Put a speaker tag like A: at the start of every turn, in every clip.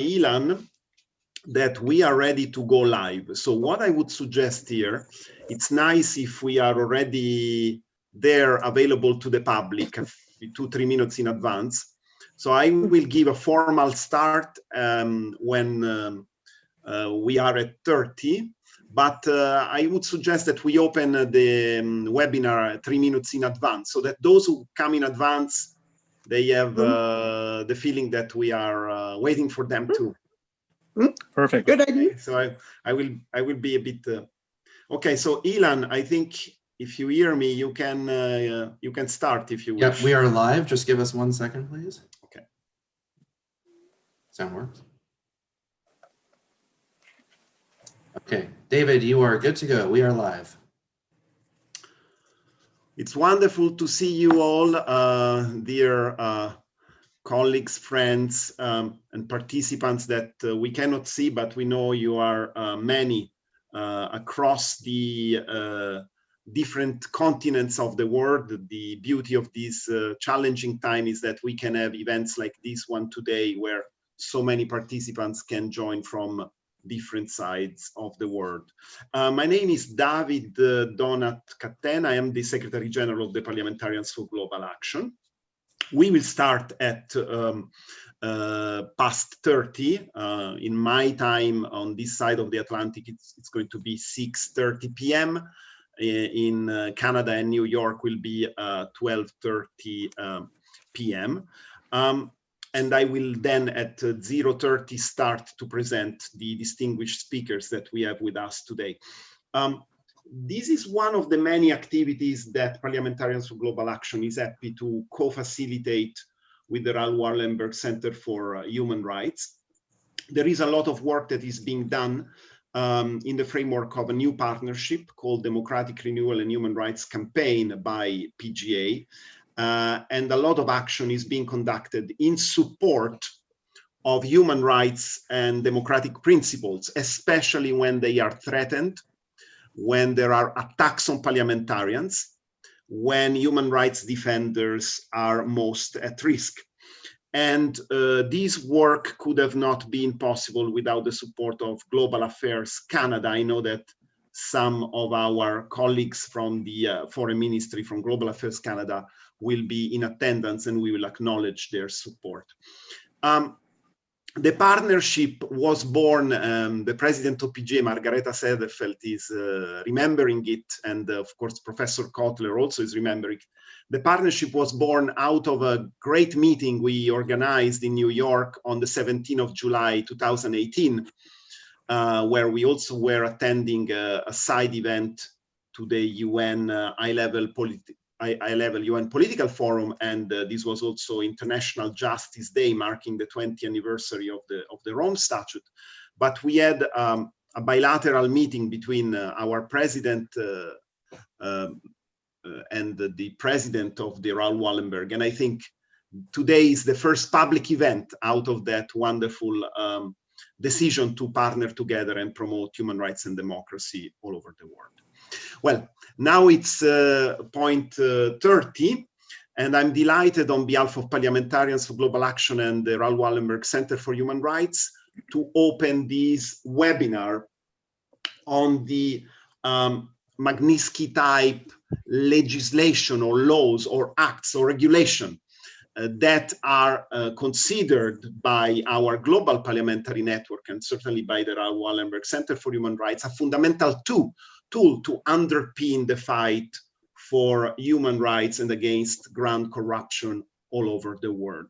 A: Ilan that we are ready to go live. So what I would suggest here, it's nice if we are already there available to the public 2-3 minutes in advance. So I will give a formal start when we are at 30, but I would suggest that we open the webinar 3 minutes in advance so that those who come in advance, they have the feeling that we are waiting for them too.
B: Perfect.
C: Good idea.
A: So I will be a bit okay. So Ilan, I think if you hear me, you can start if you wish.
D: Yep, we are live. Just give us 1 second, please.
A: Okay.
D: Sound works. Okay, David, you are good to go. We are live.
A: It's wonderful to see you all, dear colleagues, friends, and participants that we cannot see, but we know you are many across the different continents of the world. The beauty of this challenging time is that we can have events like this one today where so many participants can join from different sides of the world. My name is David Donat Catena. I am the Secretary General of the Parliamentarians for Global Action. We will start at past 30. In my time on this side of the Atlantic, it's going to be 6:30 p.m. In Canada and New York will be 12:30 p.m. And I will then at 0:30 start to present the distinguished speakers that we have with us today. This is one of the many activities that Parliamentarians for Global Action is happy to co-facilitate with the Raoul Wallenberg Center for Human Rights. There is a lot of work that is being done in the framework of a new partnership called Democratic Renewal and Human Rights Campaign by PGA. And a lot of action is being conducted in support of human rights and democratic principles, especially when they are threatened, when there are attacks on parliamentarians, when human rights defenders are most at risk. And this work could have not been possible without the support of Global Affairs Canada. I know that some of our colleagues from the Foreign Ministry from Global Affairs Canada will be in attendance, and we will acknowledge their support. The partnership was born, the president of PGA, Margaret Sederfeldt, is remembering it, and of course, Professor Kotler also is remembering it. The partnership was born out of a great meeting we organized in New York on the 17th of July, 2018, where we also were attending a side event to the UN high-level UN Political Forum, and this was also International Justice Day, marking the 20th anniversary of the Rome Statute. But we had a bilateral meeting between our president and the president of the Raoul Wallenberg, and I think today is the first public event out of that wonderful decision to partner together and promote human rights and democracy all over the world. Well, now it's point 30, and I'm delighted on behalf of Parliamentarians for Global Action and the Raoul Wallenberg Center for Human Rights to open this webinar on the Magnitsky-Type legislation or laws or acts or regulation that are considered by our global parliamentary network and certainly by the Raoul Wallenberg Center for Human Rights a fundamental tool to underpin the fight for human rights and against grand corruption all over the world.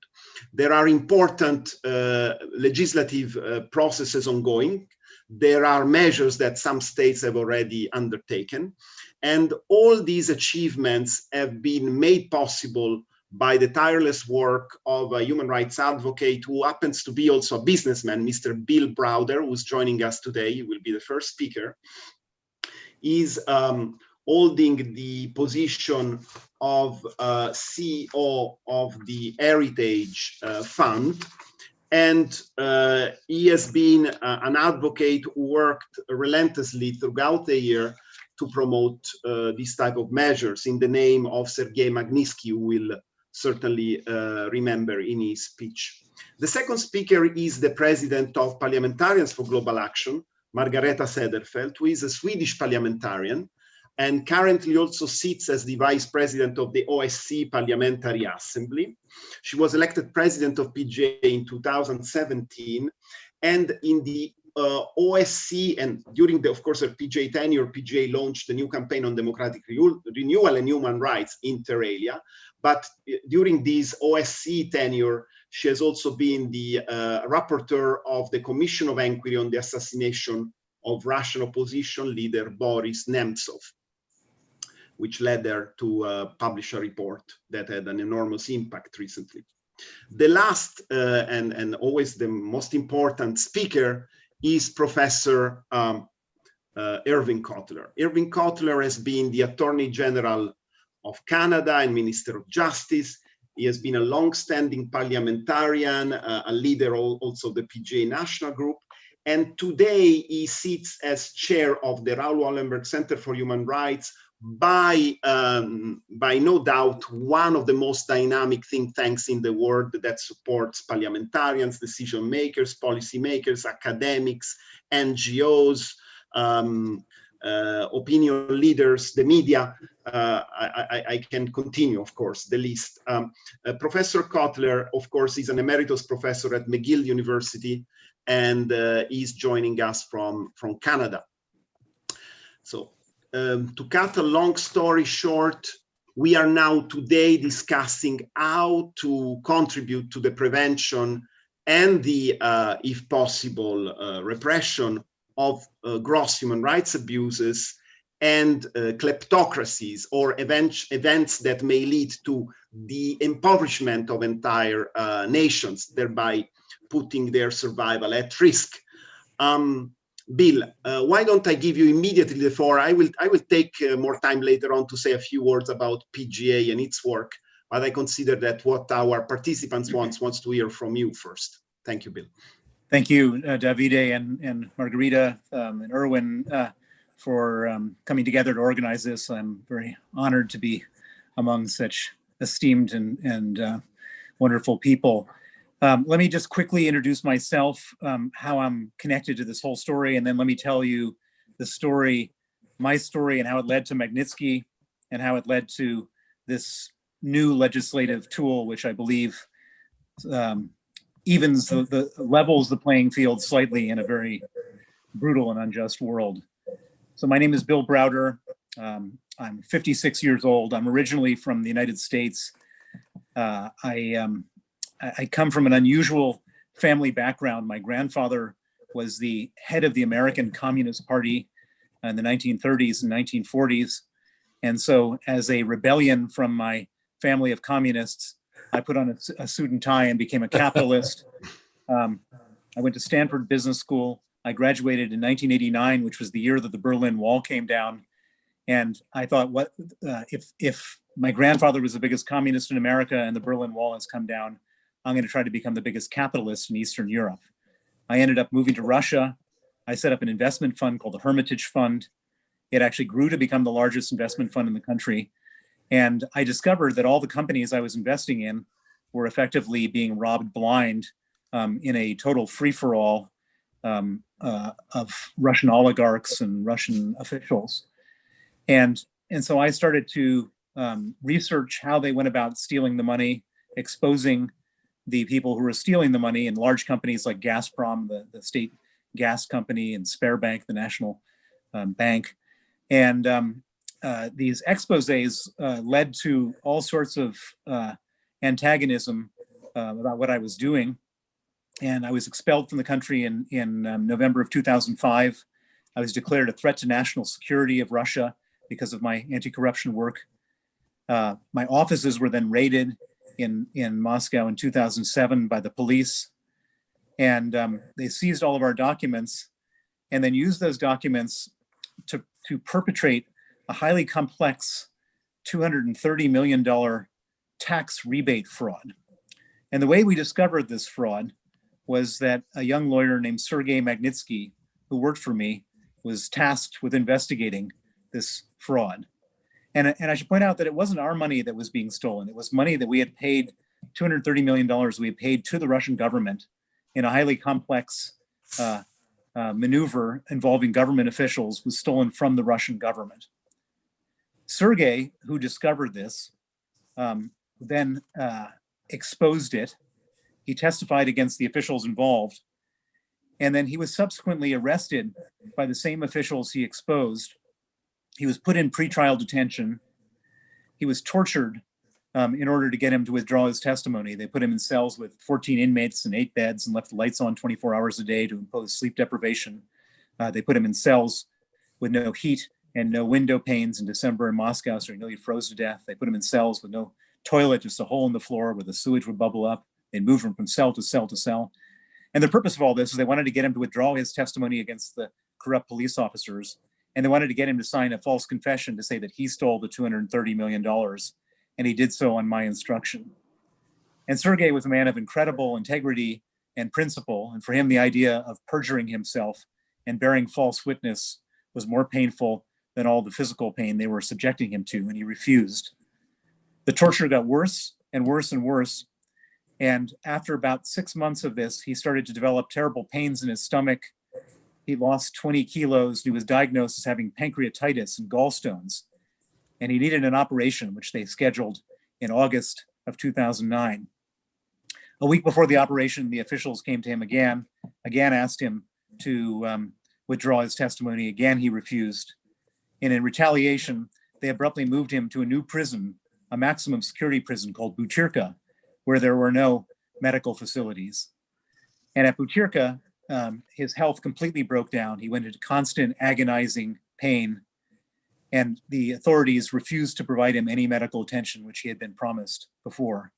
A: There are important legislative processes ongoing. There are measures that some states have already undertaken. And all these achievements have been made possible by the tireless work of a human rights advocate who happens to be also a businessman, Mr. Bill Browder, who's joining us today. He will be the first speaker. Is holding the position of CEO of the Heritage Fund. And he has been an advocate who worked relentlessly throughout the year to promote this type of measures in the name of Sergei Magnitsky, who will certainly remember in his speech. The second speaker is the president of Parliamentarians for Global Action, Margaret Sederfeldt, who is a Swedish parliamentarian and currently also sits as the vice president of the OSCE Parliamentary Assembly. She was elected president of PGA in 2017, and in the OSCE, and during of course, her PGA tenure, PGA launched a new campaign on democratic renewal and human rights, inter alia. But during this OSCE tenure, she has also been the rapporteur of the Commission of Inquiry on the assassination of Russian opposition leader Boris Nemtsov, which led her to publish a report that had an enormous impact recently. The last and always the most important speaker is Professor Irving Cotler. Irving Cotler has been the Attorney General of Canada and Minister of Justice. He has been a long-standing parliamentarian, a leader also of the PGA National Group, and today he sits as chair of the Raoul Wallenberg Center for Human Rights, by no doubt one of the most dynamic think tanks in the world that supports parliamentarians, decision makers, policy makers, academics, NGOs, opinion leaders, the media. I can continue, of course, the list. Professor Cotler, of course, is an emeritus professor at McGill University, and is joining us from Canada. So to cut a long story short, we are now today discussing how to contribute to the prevention and the, if possible, repression of gross human rights abuses and kleptocracies, or events that may lead to the impoverishment of entire nations, thereby putting their survival at risk. Bill, why don't I give you immediately the floor? I will take more time later on to say a few words about PGA and its work, but I consider that what our participants wants to hear from you first. Thank you, Bill.
B: Thank you, Davide and Margarita and Erwin for coming together to organize this. I'm very honored to be among such esteemed and wonderful people. Let me just quickly introduce myself, how I'm connected to this whole story, and then let me tell you the story, my story, and how it led to Magnitsky, and how it led to this new legislative tool, which I believe evens the levels the playing field slightly in a very brutal and unjust world. So my name is Bill Browder. I'm 56 years old. I'm originally from the United States. I come from an unusual family background. My grandfather was the head of the American Communist Party in the 1930s and 1940s. And so as a rebellion from my family of communists, I put on a suit and tie and became a capitalist. I went to Stanford Business School. I graduated in 1989, which was the year that the Berlin Wall came down. And I thought, what if my grandfather was the biggest communist in America and the Berlin Wall has come down, I'm going to try to become the biggest capitalist in Eastern Europe. I ended up moving to Russia. I set up an investment fund called the Hermitage Fund. It actually grew to become the largest investment fund in the country. And I discovered that all the companies I was investing in were effectively being robbed blind in a total free-for-all of Russian oligarchs and Russian officials. And so I started to research how they went about stealing the money, exposing the people who were stealing the money in large companies like Gazprom, the state gas company, and Sberbank, the national bank. And these exposés led to all sorts of antagonism about what I was doing. And I was expelled from the country in November of 2005. I was declared a threat to national security of Russia because of my anti-corruption work. My offices were then raided in Moscow in 2007 by the police. And they seized all of our documents and then used those documents to perpetrate a highly complex $230 million tax rebate fraud. And the way we discovered this fraud was that a young lawyer named Sergei Magnitsky, who worked for me, was tasked with investigating this fraud. And I should point out that it wasn't our money that was being stolen. It was money that we had paid $230 million we had paid to the Russian government in a highly complex maneuver involving government officials was stolen from the Russian government. Sergei, who discovered this, then exposed it. He testified against the officials involved, and then he was subsequently arrested by the same officials he exposed. He was put in pretrial detention. He was tortured in order to get him to withdraw his testimony. They put him in cells with 14 inmates and 8 beds and left the lights on 24 hours a day to impose sleep deprivation. They put him in cells with no heat and no window panes in December in Moscow, so he nearly froze to death. They put him in cells with no toilet, just a hole in the floor where the sewage would bubble up. They moved him from cell to cell to cell. And the purpose of all this is they wanted to get him to withdraw his testimony against the corrupt police officers. And they wanted to get him to sign a false confession to say that he stole the $230 million. And he did so on my instruction. And Sergei was a man of incredible integrity and principle. And for him, the idea of perjuring himself and bearing false witness was more painful than all the physical pain they were subjecting him to, and he refused. The torture got worse and worse and worse. And after about 6 months of this, he started to develop terrible pains in his stomach. He lost 20 kilos. He was diagnosed as having pancreatitis and gallstones. And he needed an operation, which they scheduled in August of 2009. A week before the operation, the officials came to him again asked him to withdraw his testimony. Again, he refused. And in retaliation, they abruptly moved him to a new prison, a maximum security prison called Butyrka, where there were no medical facilities. And at Butyrka, his health completely broke down. He went into constant agonizing pain, and the authorities refused to provide him any medical attention, which he had been promised before.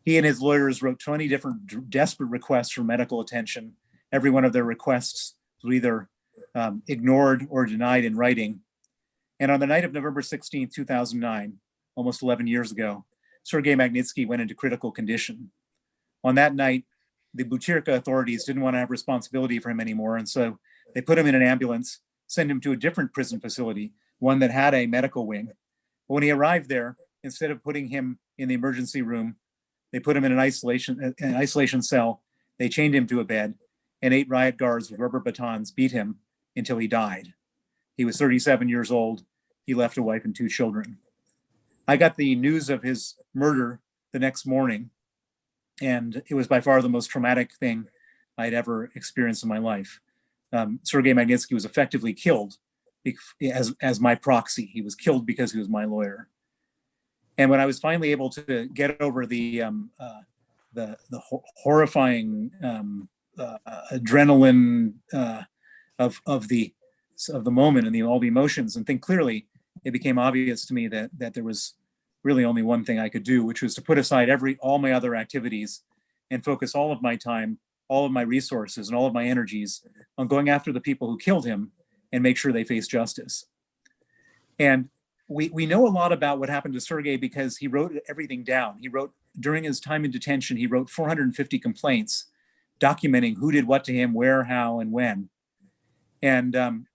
B: He and his lawyers wrote 20 different desperate requests for medical attention. Every one of their requests was either ignored or denied in writing. And on the night of November 16, 2009, almost 11 years ago, Sergei Magnitsky went into critical condition. On that night, the Butyrka authorities didn't want to have responsibility for him anymore, and so they put him in an ambulance, sent him to a different prison facility, one that had a medical wing. But when he arrived there, instead of putting him in the emergency room, they put him in an isolation cell. They chained him to a bed, and 8 riot guards with rubber batons beat him until he died. He was 37 years old. He left a wife and 2 children. I got the news of his murder the next morning, and it was by far the most traumatic thing I'd ever experienced in my life. Sergei Magnitsky was effectively killed as my proxy. He was killed because he was my lawyer. And when I was finally able to get over the horrifying adrenaline of the moment and all the emotions and think clearly, it became obvious to me that there was really only one thing I could do, which was to put aside all my other activities and focus all of my time, all of my resources, and all of my energies on going after the people who killed him and make sure they face justice. And we know a lot about what happened to Sergei because he wrote everything down. He wrote, during his time in detention, he wrote 450 complaints documenting who did what to him, where, how, and when. And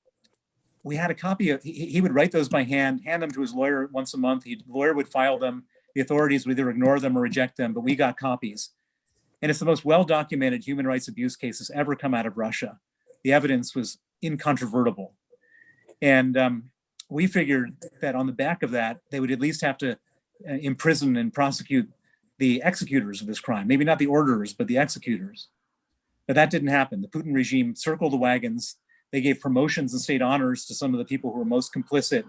B: we had a copy of, he would write those by hand, hand them to his lawyer once a month. The lawyer would file them. The authorities would either ignore them or reject them, but we got copies. And it's the most well-documented human rights abuse cases ever come out of Russia. The evidence was incontrovertible. And we figured that on the back of that, they would at least have to imprison and prosecute the executors of this crime. Maybe not the orderers, but the executors. But that didn't happen. The Putin regime circled the wagons. They gave promotions and state honors to some of the people who were most complicit.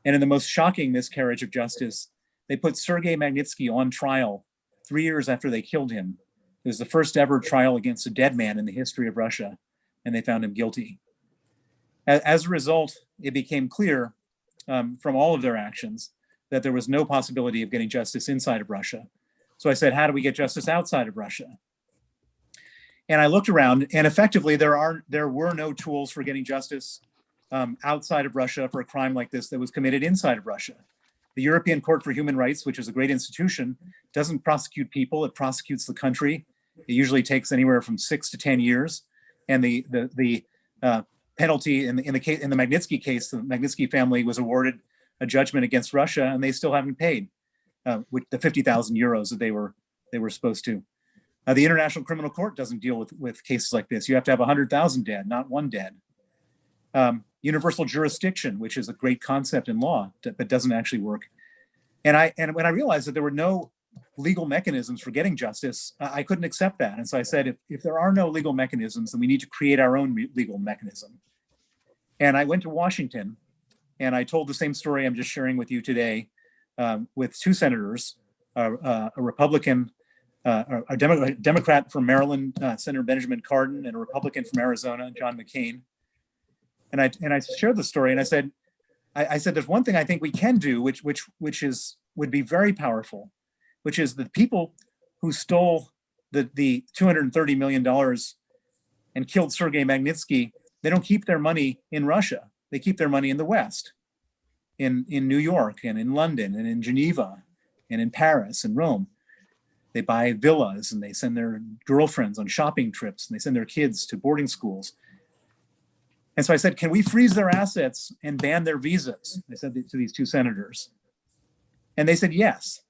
B: And in the most shocking miscarriage of justice, they put Sergei Magnitsky on trial 3 years after they killed him. It was the first ever trial against a dead man in the history of Russia, and they found him guilty. As a result, it became clear from all of their actions that there was no possibility of getting justice inside of Russia. So I said, how do we get justice outside of Russia? And I looked around, and effectively there were no tools for getting justice outside of Russia for a crime like this that was committed inside of Russia. The European Court for Human Rights, which is a great institution, doesn't prosecute people, it prosecutes the country. It usually takes anywhere from 6 to 10 years. And the penalty in the Magnitsky case, the Magnitsky family was awarded a judgment against Russia, and they still haven't paid. with the 50,000 euros that they were supposed to. The International Criminal Court doesn't deal with cases like this. You have to have 100,000 dead, not one dead. Universal jurisdiction, which is a great concept in law, but doesn't actually work. And when I realized that there were no legal mechanisms for getting justice, I couldn't accept that. And so I said, if there are no legal mechanisms, then we need to create our own legal mechanism. And I went to Washington, and I told the same story I'm just sharing with you today, with two senators, a Republican, a Democrat from Maryland, Senator Benjamin Cardin, and a Republican from Arizona, John McCain. And I shared the story, and I said, there's one thing I think we can do, which would be very powerful, which is the people who stole the $230 million and killed Sergei Magnitsky. They don't keep their money in Russia. They keep their money in the West, in New York and in London and in Geneva and in Paris and Rome. They buy villas and they send their girlfriends on shopping trips and they send their kids to boarding schools. And so I said, can we freeze their assets and ban their visas? I said to these two senators. And they said yes.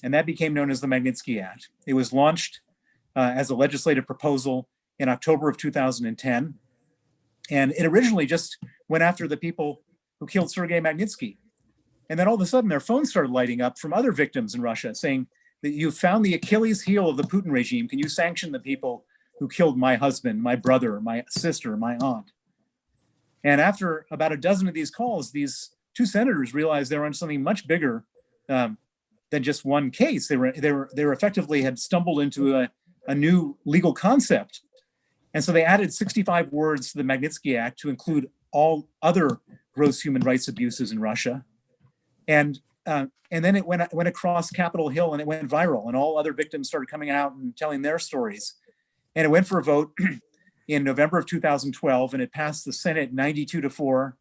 B: And that became known as the Magnitsky Act. It was launched as a legislative proposal in October of 2010. And it originally just went after the people who killed Sergei Magnitsky. And then all of a sudden their phones started lighting up from other victims in Russia saying that you've found the Achilles heel of the Putin regime. Can you sanction the people who killed my husband, my brother, my sister, my aunt? And after about a dozen of these calls, these two senators realized they were on something much bigger than just one case. They were effectively had stumbled into a new legal concept. And so they added 65 words to the Magnitsky Act to include all other gross human rights abuses in Russia. And then it went across Capitol Hill and it went viral, and all other victims started coming out and telling their stories. And it went for a vote in November of 2012, and it passed the Senate 92-4.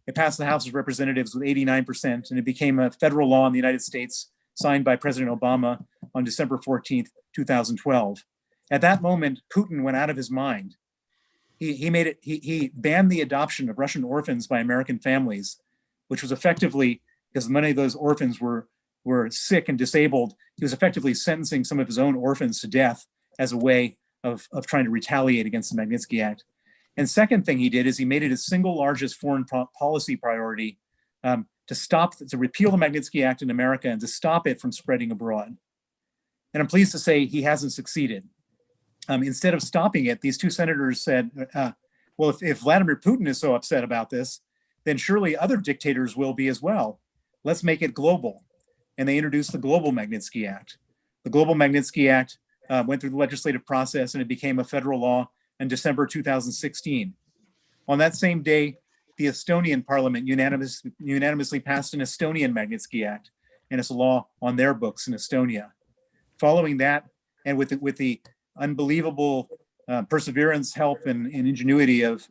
B: It passed the House of Representatives with 89%, and it became a federal law in the United States, signed by President Obama on December 14th, 2012. At that moment, Putin went out of his mind. He banned the adoption of Russian orphans by American families, which was effectively, because many of those orphans were sick and disabled, he was effectively sentencing some of his own orphans to death as a way of trying to retaliate against the Magnitsky Act. And second thing he did is he made it his single largest foreign policy priority to repeal the Magnitsky Act in America and to stop it from spreading abroad. And I'm pleased to say he hasn't succeeded. Instead of stopping it, these two senators said, well, if Vladimir Putin is so upset about this, then surely other dictators will be as well. Let's make it global. And they introduced the Global Magnitsky Act. The Global Magnitsky Act went through the legislative process and it became a federal law in December 2016. On that same day, the Estonian parliament unanimously passed an Estonian Magnitsky Act, and it's a law on their books in Estonia. Following that, and with the unbelievable perseverance, help, and ingenuity of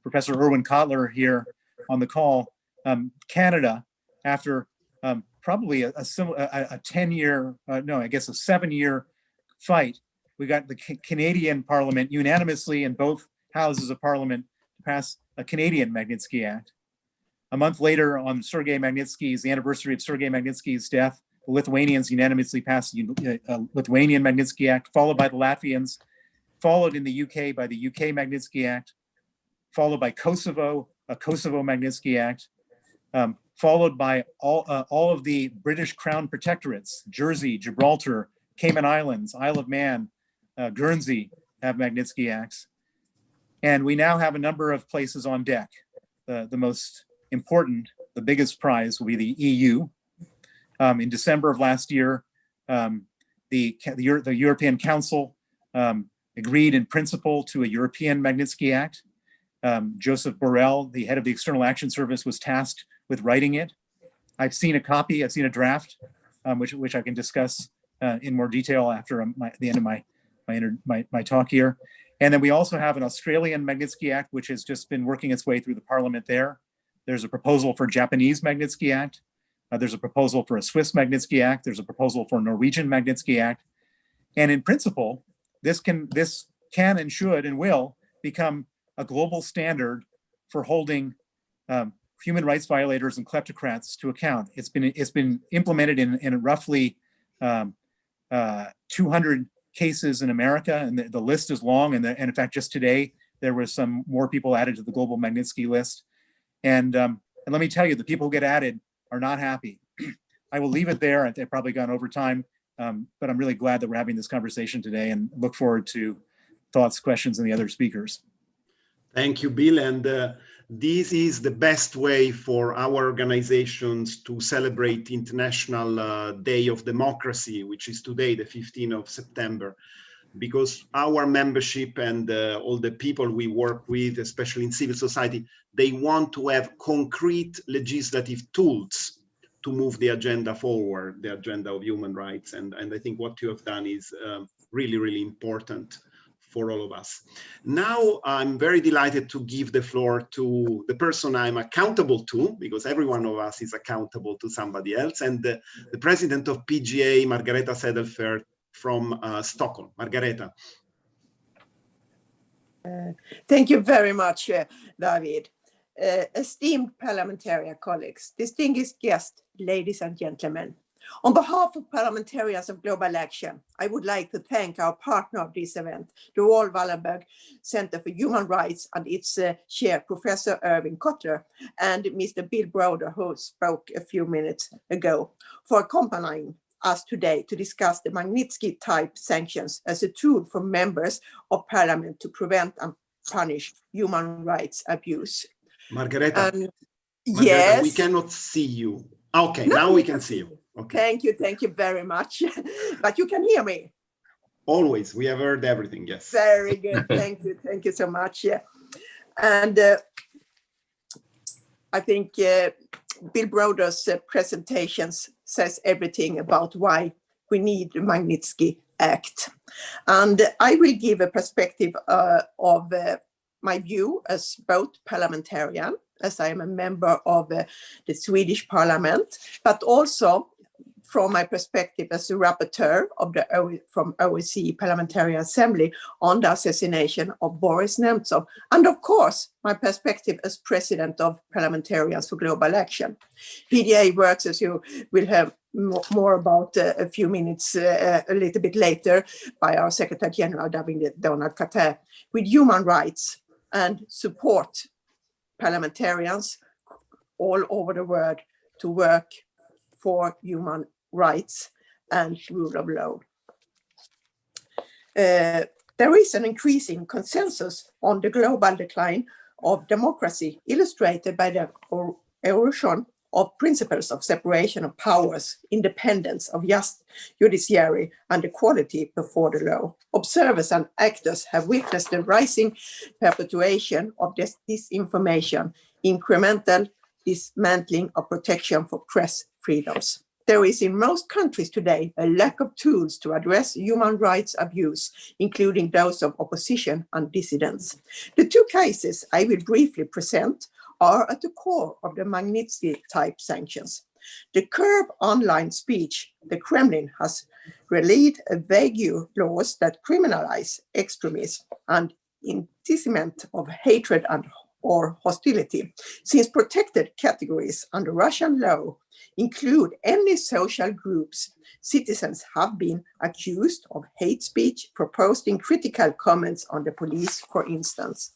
B: Professor Erwin Kotler here on the call, Canada, after probably a 10-year, a 7-year fight, we got the Canadian Parliament unanimously in both houses of Parliament to pass a Canadian Magnitsky Act. A month later, on the anniversary of Sergei Magnitsky's death, the Lithuanians unanimously passed the Lithuanian Magnitsky Act, followed by the Latvians, followed in the UK by the UK Magnitsky Act, followed by Kosovo, a Kosovo Magnitsky Act, followed by all of the British Crown protectorates, Jersey, Gibraltar, Cayman Islands, Isle of Man, Guernsey have Magnitsky Acts. And we now have a number of places on deck. The most important, the biggest prize will be the EU. In December of last year, the European Council agreed in principle to a European Magnitsky Act. Joseph Borrell, the head of the External Action Service, was tasked with writing it. I've seen a copy, I've seen a draft, which I can discuss in more detail after the end of my talk here. And then we also have an Australian Magnitsky Act, which has just been working its way through the parliament there. There's a proposal for a Japanese Magnitsky Act. There's a proposal for a Swiss Magnitsky Act. There's a proposal for a Norwegian Magnitsky Act. And in principle, this can and should and will become a global standard for holding human rights violators and kleptocrats to account. It's been implemented in roughly 200 cases in America, and the list is long. And in fact, just today there was some more people added to the global Magnitsky list. And let me tell you, the people who get added are not happy. I will leave it there. I've probably gone over time, but I'm really glad that we're having this conversation today, and look forward to thoughts, questions, and the other speakers.
A: Thank you, Bill. And this is the best way for our organizations to celebrate International Day of Democracy, which is today, the 15th of September, because our membership and all the people we work with, especially in civil society, they want to have concrete legislative tools to move the agenda forward, the agenda of human rights. And I think what you have done is really, really important for all of us. Now, I'm very delighted to give the floor to the person I'm accountable to, because every one of us is accountable to somebody else, and the president of PGA, Margareta Sederfeldt from Stockholm. Margareta.
C: Thank you very much, David. Esteemed parliamentarian colleagues, distinguished guests, ladies and gentlemen. On behalf of Parliamentarians of Global Action, I would like to thank our partner of this event, the Royal Wallenberg Center for Human Rights, and its chair, Professor Irving Kotler, and Mr. Bill Browder, who spoke a few minutes ago, for accompanying us today to discuss the Magnitsky-Type sanctions as a tool for members of Parliament to prevent and punish human rights abuse.
A: Margareta,
C: yes.
A: We cannot see you. Okay,
C: no,
A: now we can see you. Okay.
C: Thank you very much. But you can hear me.
A: Always, we have heard everything, yes.
C: Very good, thank you so much. Yeah. And I think Bill Browder's presentations says everything about why we need the Magnitsky Act. And I will give a perspective of my view as both parliamentarian, as I am a member of the Swedish Parliament, but also from my perspective as a rapporteur of from OSCE Parliamentary Assembly on the assassination of Boris Nemtsov, and of course my perspective as president of Parliamentarians for Global Action. PDA works, as you will have more about a few minutes a little bit later, by our Secretary General Donald Carter, with human rights, and support parliamentarians all over the world to work for human rights and rule of law. There is an increasing consensus on the global decline of democracy, illustrated by the erosion of principles of separation of powers, independence of judiciary, and equality before the law. Observers and actors have witnessed the rising perpetuation of disinformation, incremental dismantling of protection for press freedoms. There is in most countries today a lack of tools to address human rights abuse, including those of opposition and dissidents. The two cases I will briefly present are at the core of the Magnitsky-Type sanctions. To curb online speech, the Kremlin has released vague laws that criminalize extremism and incitement of hatred and or hostility, since protected categories under Russian law include any social groups. Citizens have been accused of hate speech for posting critical comments on the police, for instance.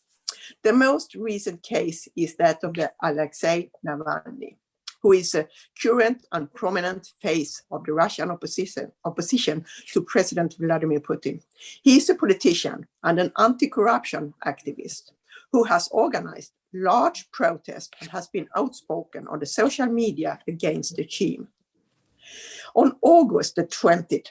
C: The most recent case is that of the Alexei Navalny, who is a current and prominent face of the Russian opposition to President Vladimir Putin. He is a politician and an anti-corruption activist who has organized large protests and has been outspoken on the social media against the regime. On August the 20th,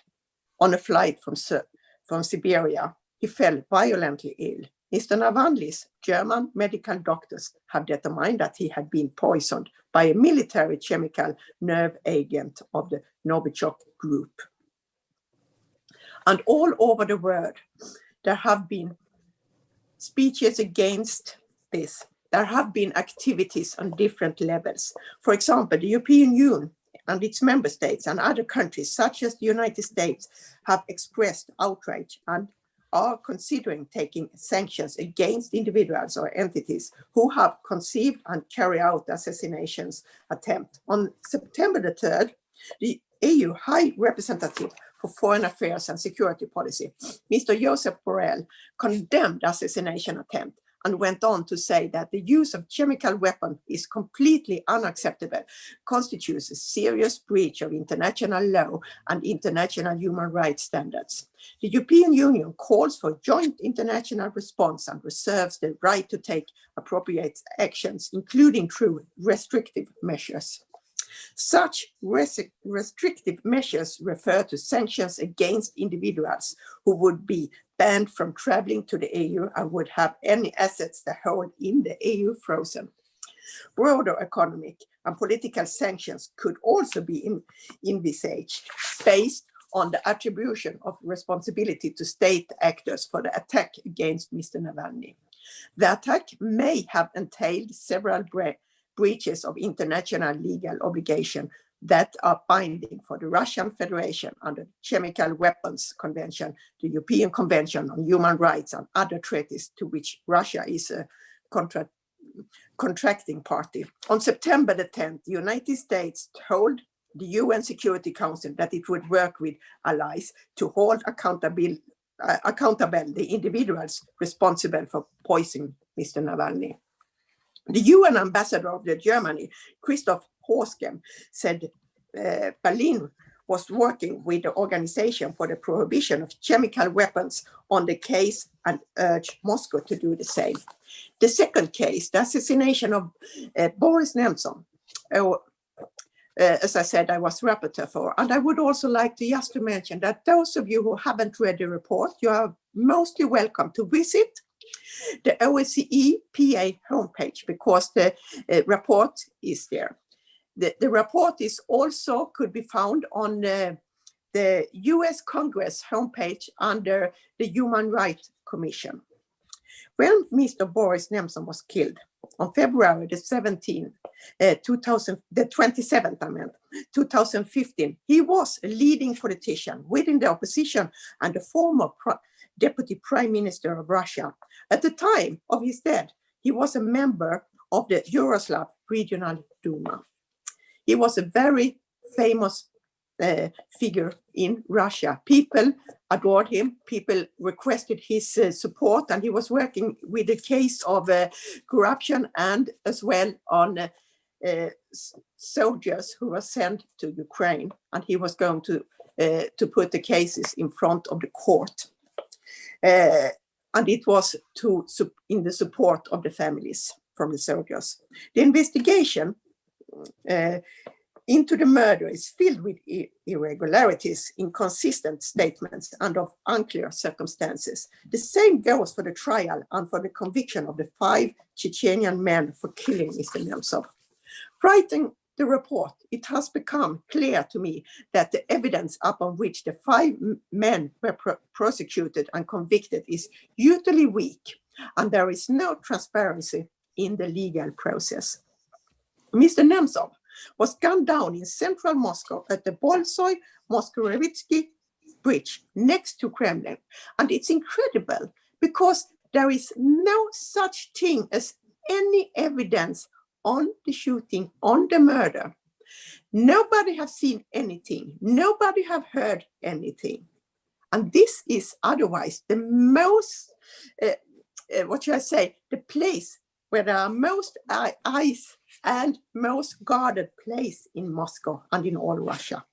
C: on a flight from Siberia, he fell violently ill. Mr. Navalny's German medical doctors have determined that he had been poisoned by a military chemical nerve agent of the Novichok group. And all over the world, there have been speeches against this. There have been activities on different levels. For example, the European Union and its member states and other countries, such as the United States, have expressed outrage and are considering taking sanctions against individuals or entities who have conceived and carry out the assassinations attempt. On September the 3rd, the EU High Representative for Foreign Affairs and Security Policy, Mr. Josep Borrell, condemned the assassination attempt and went on to say that the use of chemical weapon is completely unacceptable, constitutes a serious breach of international law and international human rights standards. The European Union calls for joint international response and reserves the right to take appropriate actions, including through restrictive measures. Such restrictive measures refer to sanctions against individuals who would be banned from traveling to the EU and would have any assets they hold in the EU frozen. Broader economic and political sanctions could also be envisaged based on the attribution of responsibility to state actors for the attack against Mr. Navalny. The attack may have entailed several breaches of international legal obligation that are binding for the Russian Federation under the Chemical Weapons Convention, the European Convention on Human Rights, and other treaties to which Russia is a contracting party. On September the 10th, the United States told the UN Security Council that it would work with allies to hold accountable the individuals responsible for poisoning Mr. Navalny. The UN ambassador of Germany, Christoph Horskem, said Berlin was working with the Organization for the Prohibition of Chemical Weapons on the case and urged Moscow to do the same. The second case, the assassination of Boris Nemtsov, as I said, I was rapporteur for, and I would also like to just to mention that those of you who haven't read the report, you are mostly welcome to visit the OSCE PA homepage, because the report is there. The report is also could be found on the US Congress homepage under the Human Rights Commission. When Mr. Boris Nemtsov was killed on February the 27th, 2015, he was a leading politician within the opposition and a former Deputy Prime Minister of Russia. At the time of his death, he was a member of the Yugoslav Regional Duma. He was a very famous figure in Russia. People adored him, people requested his support, and he was working with a case of corruption and as well on soldiers who were sent to Ukraine, and he was going to put the cases in front of the court. And it was in the support of the families from the soldiers. The investigation into the murder is filled with irregularities, inconsistent statements, and of unclear circumstances. The same goes for the trial and for the conviction of the 5 Chechenian men for killing Mr. Nemtsov. Writing the report, it has become clear to me that the evidence upon which the 5 men were prosecuted and convicted is utterly weak, and there is no transparency in the legal process. Mr. Nemtsov was gunned down in central Moscow at the Bolshoi-Moskovitsky Bridge next to Kremlin. And it's incredible because there is no such thing as any evidence on the shooting, on the murder. Nobody have seen anything. Nobody have heard anything. And this is otherwise the most, the place where there are most eyes and most guarded place in Moscow and in all Russia.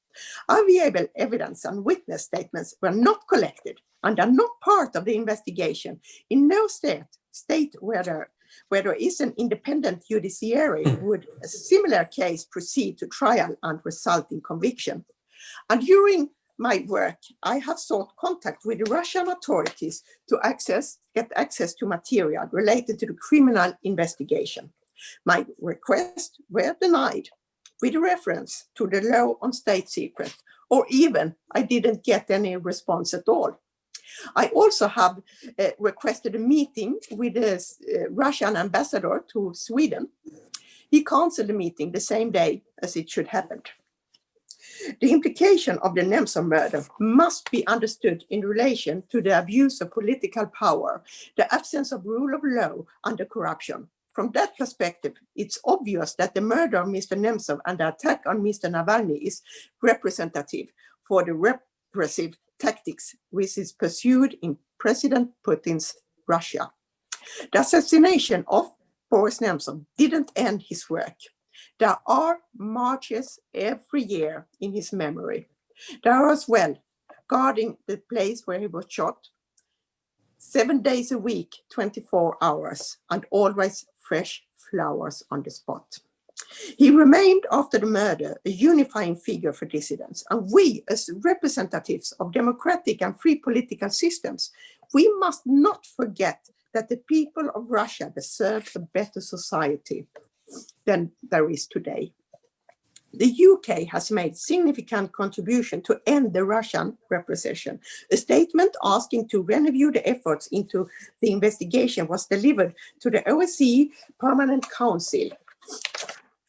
C: Available evidence and witness statements were not collected and are not part of the investigation. In no state where there is an independent judiciary would a similar case proceed to trial and result in conviction. And during my work, I have sought contact with the Russian authorities to get access to material related to the criminal investigation. My requests were denied with reference to the law on state secret, or even I didn't get any response at all. I also have requested a meeting with the Russian ambassador to Sweden. He canceled the meeting the same day as it should happen. The implication of the Nemtsov murder must be understood in relation to the abuse of political power, the absence of rule of law, and the corruption. From that perspective, it's obvious that the murder of Mr. Nemtsov and the attack on Mr. Navalny is representative for the repressive tactics which is pursued in President Putin's Russia. The assassination of Boris Nemtsov didn't end his work. There are marches every year in his memory. There are as well, guarding the place where he was shot, 7 days a week, 24 hours, and always fresh flowers on the spot. He remained after the murder a unifying figure for dissidents, and we as representatives of democratic and free political systems, we must not forget that the people of Russia deserve a better society than there is today. The UK has made significant contribution to end the Russian repression. A statement asking to renew the efforts into the investigation was delivered to the OSCE Permanent Council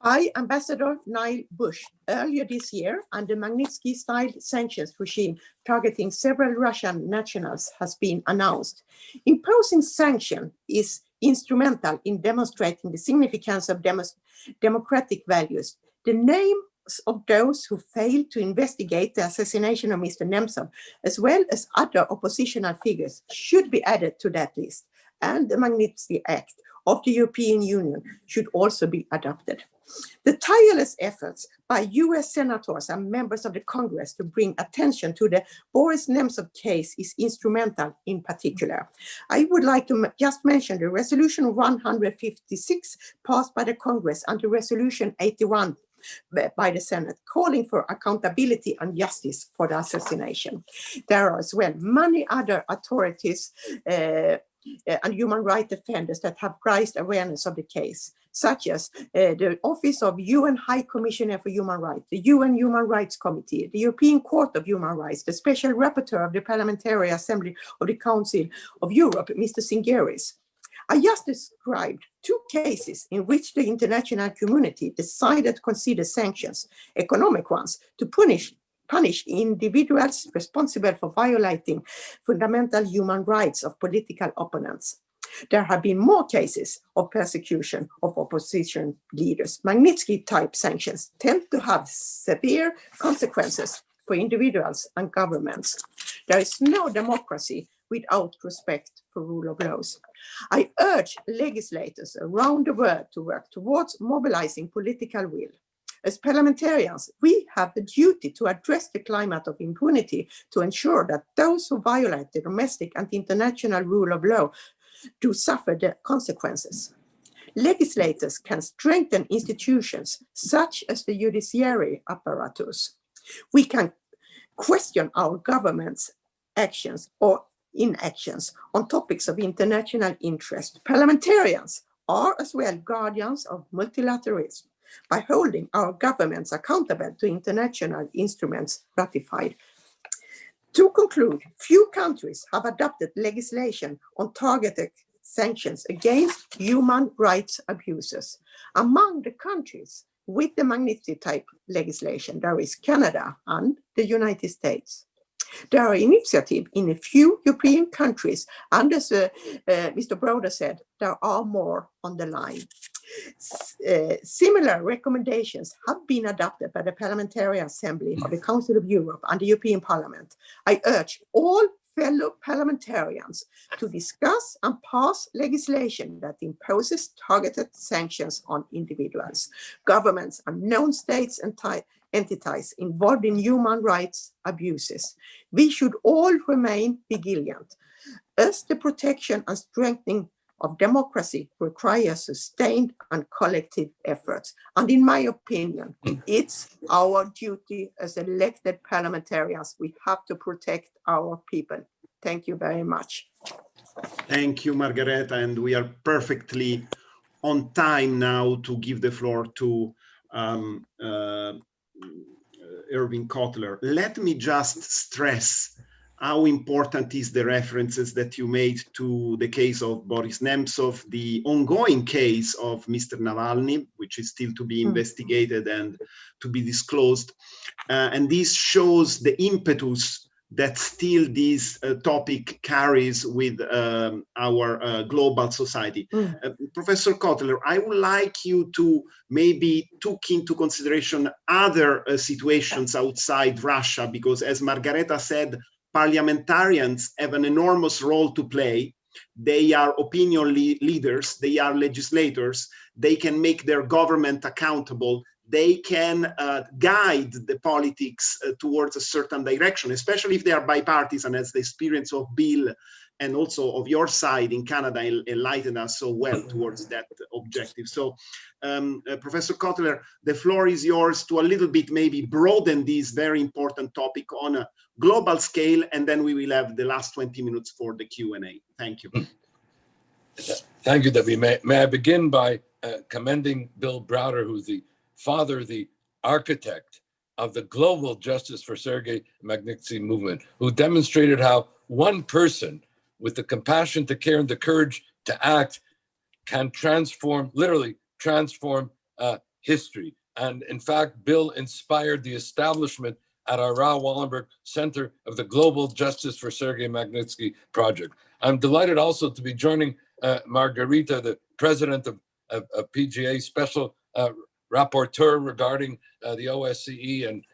C: by Ambassador Niall Bush earlier this year, and the Magnitsky-style sanctions regime targeting several Russian nationals has been announced. Imposing sanctions is instrumental in demonstrating the significance of democratic values. The names of those who failed to investigate the assassination of Mr. Nemtsov, as well as other oppositional figures, should be added to that list, and the Magnitsky Act of the European Union should also be adopted. The tireless efforts by US senators and members of the Congress to bring attention to the Boris Nemtsov case is instrumental in particular. I would like to just mention the Resolution 156 passed by the Congress and the Resolution 81 by the Senate, calling for accountability and justice for the assassination. There are as well many other authorities and human rights defenders that have raised awareness of the case, such as the Office of UN High Commissioner for Human Rights, the UN Human Rights Committee, the European Court of Human Rights, the Special Rapporteur of the Parliamentary Assembly of the Council of Europe, Mr. Singeris. I just described two cases in which the international community decided to consider sanctions, economic ones, to punish individuals responsible for violating fundamental human rights of political opponents. There have been more cases of persecution of opposition leaders. Magnitsky-type sanctions tend to have severe consequences for individuals and governments. There is no democracy without respect for rule of laws. I urge legislators around the world to work towards mobilizing political will. As parliamentarians, we have the duty to address the climate of impunity to ensure that those who violate the domestic and international rule of law do suffer the consequences. Legislators can strengthen institutions such as the judiciary apparatus. We can question our government's actions or inactions on topics of international interest. Parliamentarians are as well guardians of multilateralism by holding our governments accountable to international instruments ratified. To conclude, few countries have adopted legislation on targeted sanctions against human rights abuses. Among the countries with the Magnitsky-type legislation, there is Canada and the United States. There are initiatives in a few European countries, and as Mr. Browder said, there are more on the line. Similar recommendations have been adopted by the Parliamentary Assembly of the Council of Europe and the European Parliament. I urge all fellow parliamentarians to discuss and pass legislation that imposes targeted sanctions on individuals, governments, and non-states and entities involved in human rights abuses. We should all remain vigilant, as the protection and strengthening of democracy requires sustained and collective efforts. And in my opinion, it's our duty as elected parliamentarians. We have to protect our people. Thank you very much.
A: Thank you, Margaret. And we are perfectly on time now to give the floor to Erwin Kotler. Let me just stress how important is the references that you made to the case of Boris Nemtsov, the ongoing case of Mr. Navalny, which is still to be investigated and to be disclosed. And this shows the impetus that still this topic carries with our global society. Professor Kotler, I would like you to maybe take into consideration other situations outside Russia, because as Margareta said, parliamentarians have an enormous role to play. They are opinion leaders, they are legislators, they can make their government accountable, they can guide the politics towards a certain direction, especially if they are bipartisan, as the experience of Bill and also of your side in Canada enlightened us so well towards that objective. So, Professor Kotler, the floor is yours to a little bit maybe broaden this very important topic on a global scale, and then we will have the last 20 minutes for the Q&A. Thank you.
E: Thank you, David. May I begin by commending Bill Browder, who's the father, the architect of the global Justice for Sergei Magnitsky movement, who demonstrated how one person with the compassion to care and the courage to act can transform, literally transform history. And in fact, Bill inspired the establishment at our Raoul Wallenberg Center of the Global Justice for Sergei Magnitsky project. I'm delighted also to be joining Margarita, the president of PGA, special rapporteur regarding the OSCE and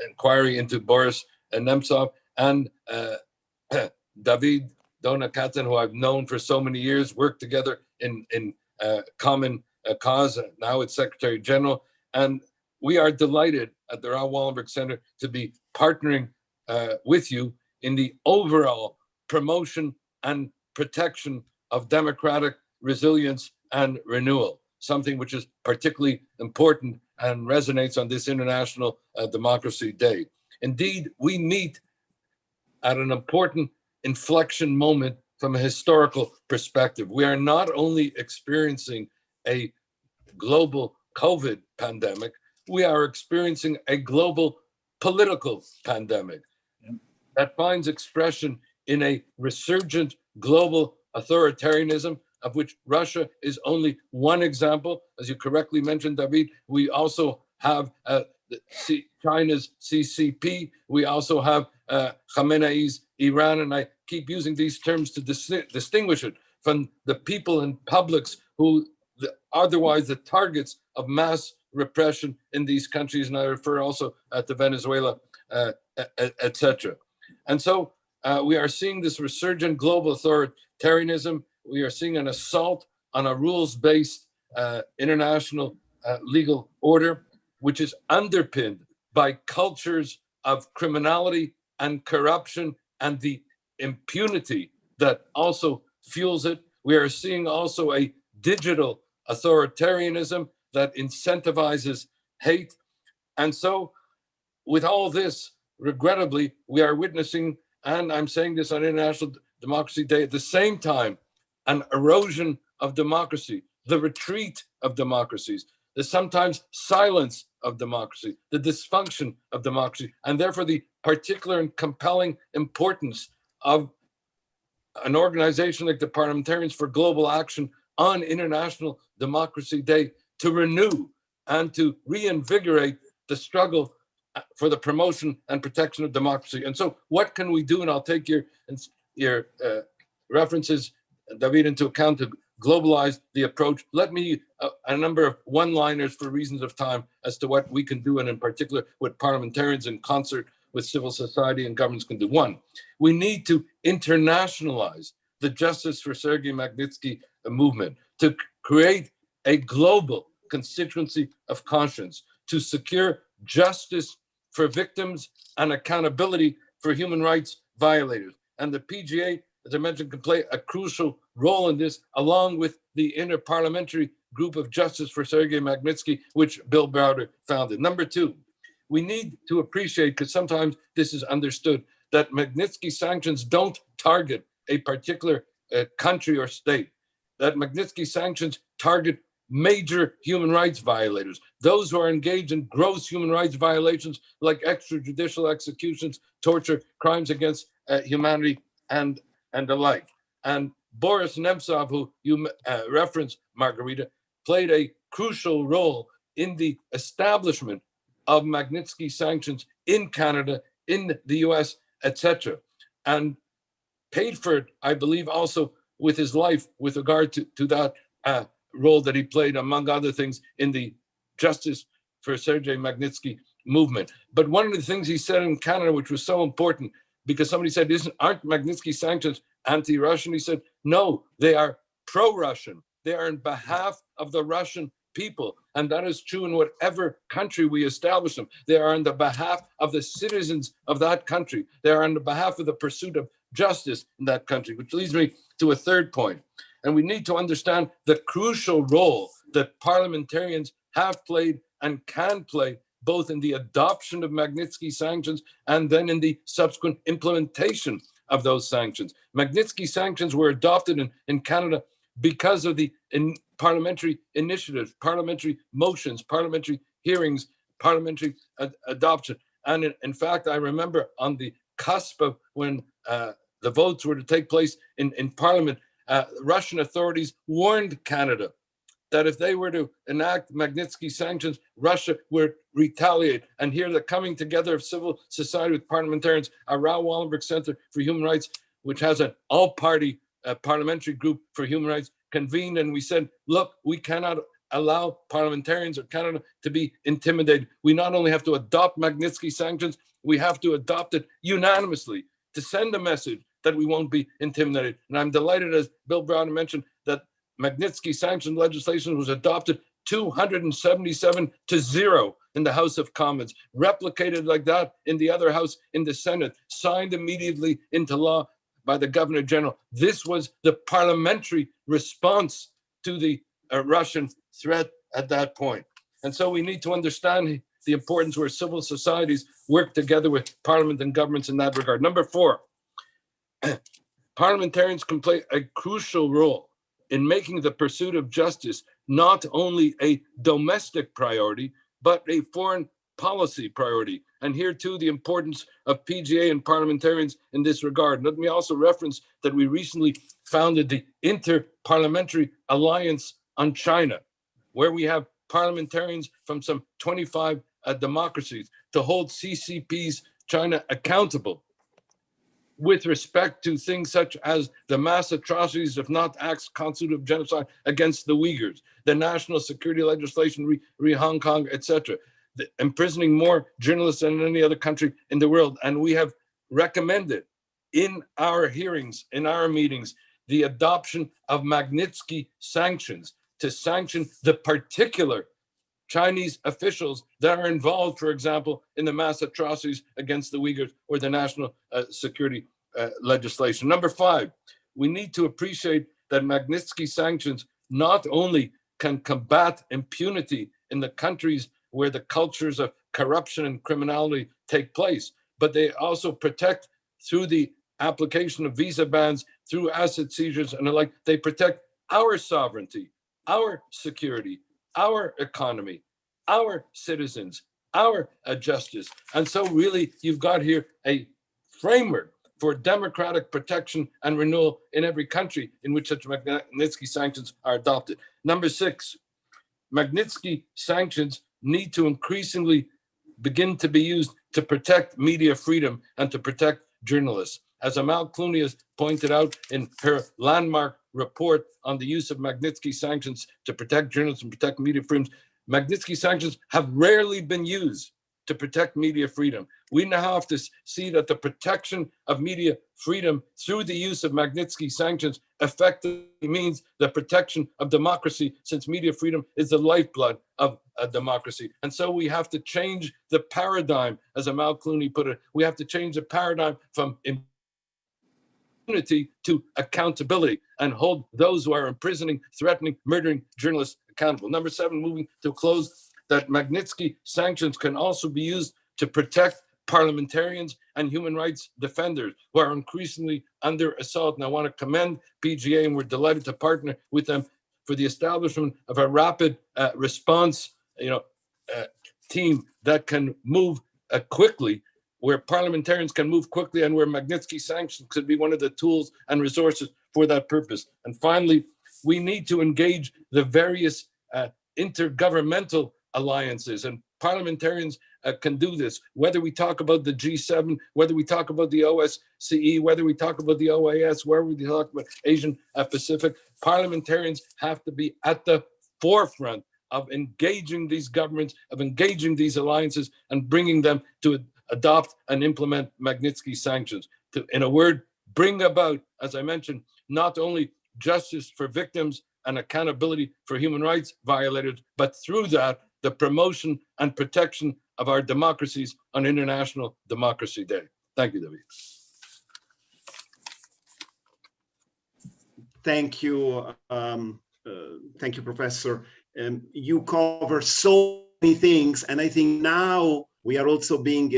E: inquiry into Boris Nemtsov, and David Donakatan, who I've known for so many years, worked together in common cause. Now it's Secretary General. And we are delighted at the Raoul Wallenberg Center to be partnering with you in the overall promotion and protection of democratic resilience and renewal, something which is particularly important and resonates on this International Democracy Day. Indeed, we meet at an important inflection moment from a historical perspective. We are not only experiencing a global COVID pandemic, we are experiencing a global political pandemic that finds expression in a resurgent global authoritarianism, of which Russia is only one example. As you correctly mentioned, David, we also have China's CCP. We also have Khamenei's Iran, and I keep using these terms to distinguish it from the people and publics who otherwise the targets of mass repression in these countries, and I refer also to Venezuela, etc. And so we are seeing this resurgent global authoritarianism. We are seeing an assault on a rules-based international legal order, which is underpinned by cultures of criminality and corruption and the impunity that also fuels it. We are seeing also a digital authoritarianism that incentivizes hate. And so with all this, regrettably, we are witnessing, and I'm saying this on International Democracy Day, at the same time, an erosion of democracy, the retreat of democracies, the sometimes silence of democracy, the dysfunction of democracy, and therefore the particular and compelling importance of an organization like the Parliamentarians for Global Action on International Democracy Day to renew and to reinvigorate the struggle for the promotion and protection of democracy. And so what can we do? And I'll take your references, David, into account to globalize the approach. Let me a number of one-liners for reasons of time as to what we can do, and in particular what parliamentarians in concert with civil society and governments can do. One, we need to internationalize the Justice for Sergei Magnitsky movement, to create a global constituency of conscience, to secure justice for victims and accountability for human rights violators. And the PGA, as I mentioned, can play a crucial role in this, along with the Inter-Parliamentary Group of Justice for Sergei Magnitsky, which Bill Browder founded. Number two, we need to appreciate, because sometimes this is understood, that Magnitsky sanctions don't target a particular country or state, that Magnitsky sanctions target major human rights violators, those who are engaged in gross human rights violations like extrajudicial executions, torture, crimes against humanity, and the like. And Boris Nemtsov, who you referenced, Margarita, played a crucial role in the establishment of Magnitsky sanctions in Canada, in the US, etc. And paid for it, I believe, also with his life with regard to that role that he played, among other things, in the Justice for Sergei Magnitsky movement. But one of the things he said in Canada, which was so important, because somebody said, aren't Magnitsky sanctions anti-Russian? He said, no, they are pro-Russian. They are in behalf of the Russian people. And that is true in whatever country we establish them. They are on the behalf of the citizens of that country. They are on the behalf of the pursuit of justice in that country, which leads me to a third point. And we need to understand the crucial role that parliamentarians have played and can play, both in the adoption of Magnitsky sanctions and then in the subsequent implementation of those sanctions. Magnitsky sanctions were adopted in Canada because of the parliamentary initiatives, parliamentary motions, parliamentary hearings, parliamentary adoption. And in fact, I remember on the cusp of when the votes were to take place in Parliament, Russian authorities warned Canada that if they were to enact Magnitsky sanctions, Russia would retaliate. And here the coming together of civil society with parliamentarians, our Raoul Wallenberg Center for Human Rights, which has an all-party parliamentary group for human rights, convened, and we said, look, we cannot allow parliamentarians of Canada to be intimidated. We not only have to adopt Magnitsky sanctions, we have to adopt it unanimously to send a message that we won't be intimidated. And I'm delighted, as Bill Browder mentioned, that Magnitsky sanction legislation was adopted 277-0 in the House of Commons, replicated like that in the other house in the Senate, signed immediately into law by the Governor General. This was the parliamentary response to the Russian threat at that point. And so we need to understand the importance where civil societies work together with parliament and governments in that regard. Number 4, parliamentarians can play a crucial role in making the pursuit of justice not only a domestic priority, but a foreign policy priority. And here too, the importance of PGA and parliamentarians in this regard. Let me also reference that we recently founded the Inter-Parliamentary Alliance on China, where we have parliamentarians from some 25 democracies to hold CCP's China accountable with respect to things such as the mass atrocities, if not acts constitutive of genocide against the Uyghurs, the national security legislation re Hong Kong, etc., imprisoning more journalists than any other country in the world. And we have recommended in our hearings, in our meetings, the adoption of Magnitsky sanctions to sanction the particular Chinese officials that are involved, for example, in the mass atrocities against the Uyghurs or the national security legislation. Number 5, we need to appreciate that Magnitsky sanctions not only can combat impunity in the countries where the cultures of corruption and criminality take place, but they also protect, through the application of visa bans, through asset seizures and the like, they protect our sovereignty, our security, our economy, our citizens, our justice. And so really, you've got here a framework for democratic protection and renewal in every country in which such Magnitsky sanctions are adopted. Number 6, Magnitsky sanctions need to increasingly begin to be used to protect media freedom and to protect journalists. As Amal Clooney has pointed out in her landmark report on the use of Magnitsky sanctions to protect journalists and protect media freedoms, Magnitsky sanctions have rarely been used to protect media freedom. We now have to see that the protection of media freedom through the use of Magnitsky sanctions effectively means the protection of democracy, since media freedom is the lifeblood of a democracy. And so we have to change the paradigm, as Amal Clooney put it. We have to change the paradigm from impunity to accountability and hold those who are imprisoning, threatening, murdering journalists accountable. Number 7, moving to close, that Magnitsky sanctions can also be used to protect parliamentarians and human rights defenders who are increasingly under assault. And I want to commend PGA, and we're delighted to partner with them for the establishment of a rapid response team that can move quickly where parliamentarians can move quickly and where Magnitsky sanctions could be one of the tools and resources for that purpose. And finally, we need to engage the various intergovernmental alliances, and parliamentarians can do this, whether we talk about the G7, whether we talk about the OSCE, whether we talk about the OAS, whether we talk about Asian Pacific. Parliamentarians have to be at the forefront of engaging these governments, of engaging these alliances, and bringing them to adopt and implement Magnitsky sanctions. To, in a word, bring about, as I mentioned, not only justice for victims and accountability for human rights violators, but through that, the promotion and protection of our democracies on International Democracy Day. Thank you, David.
A: Thank you, Professor. You cover so many things, and I think now we are also being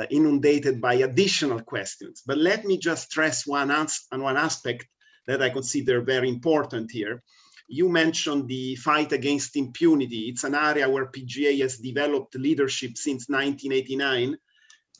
A: inundated by additional questions. But let me just stress one aspect that I consider very important here. You mentioned the fight against impunity. It's an area where PGA has developed leadership since 1989.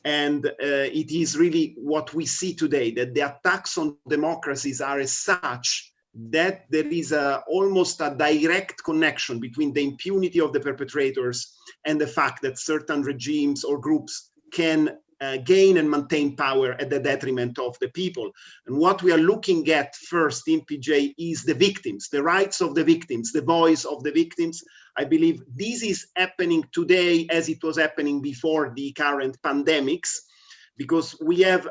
A: And it is really what we see today, that the attacks on democracies are as such that there is almost a direct connection between the impunity of the perpetrators and the fact that certain regimes or groups can gain and maintain power at the detriment of the people. And what we are looking at first in PJ is the victims, the rights of the victims, the voice of the victims. I believe this is happening today as it was happening before the current pandemics, because we have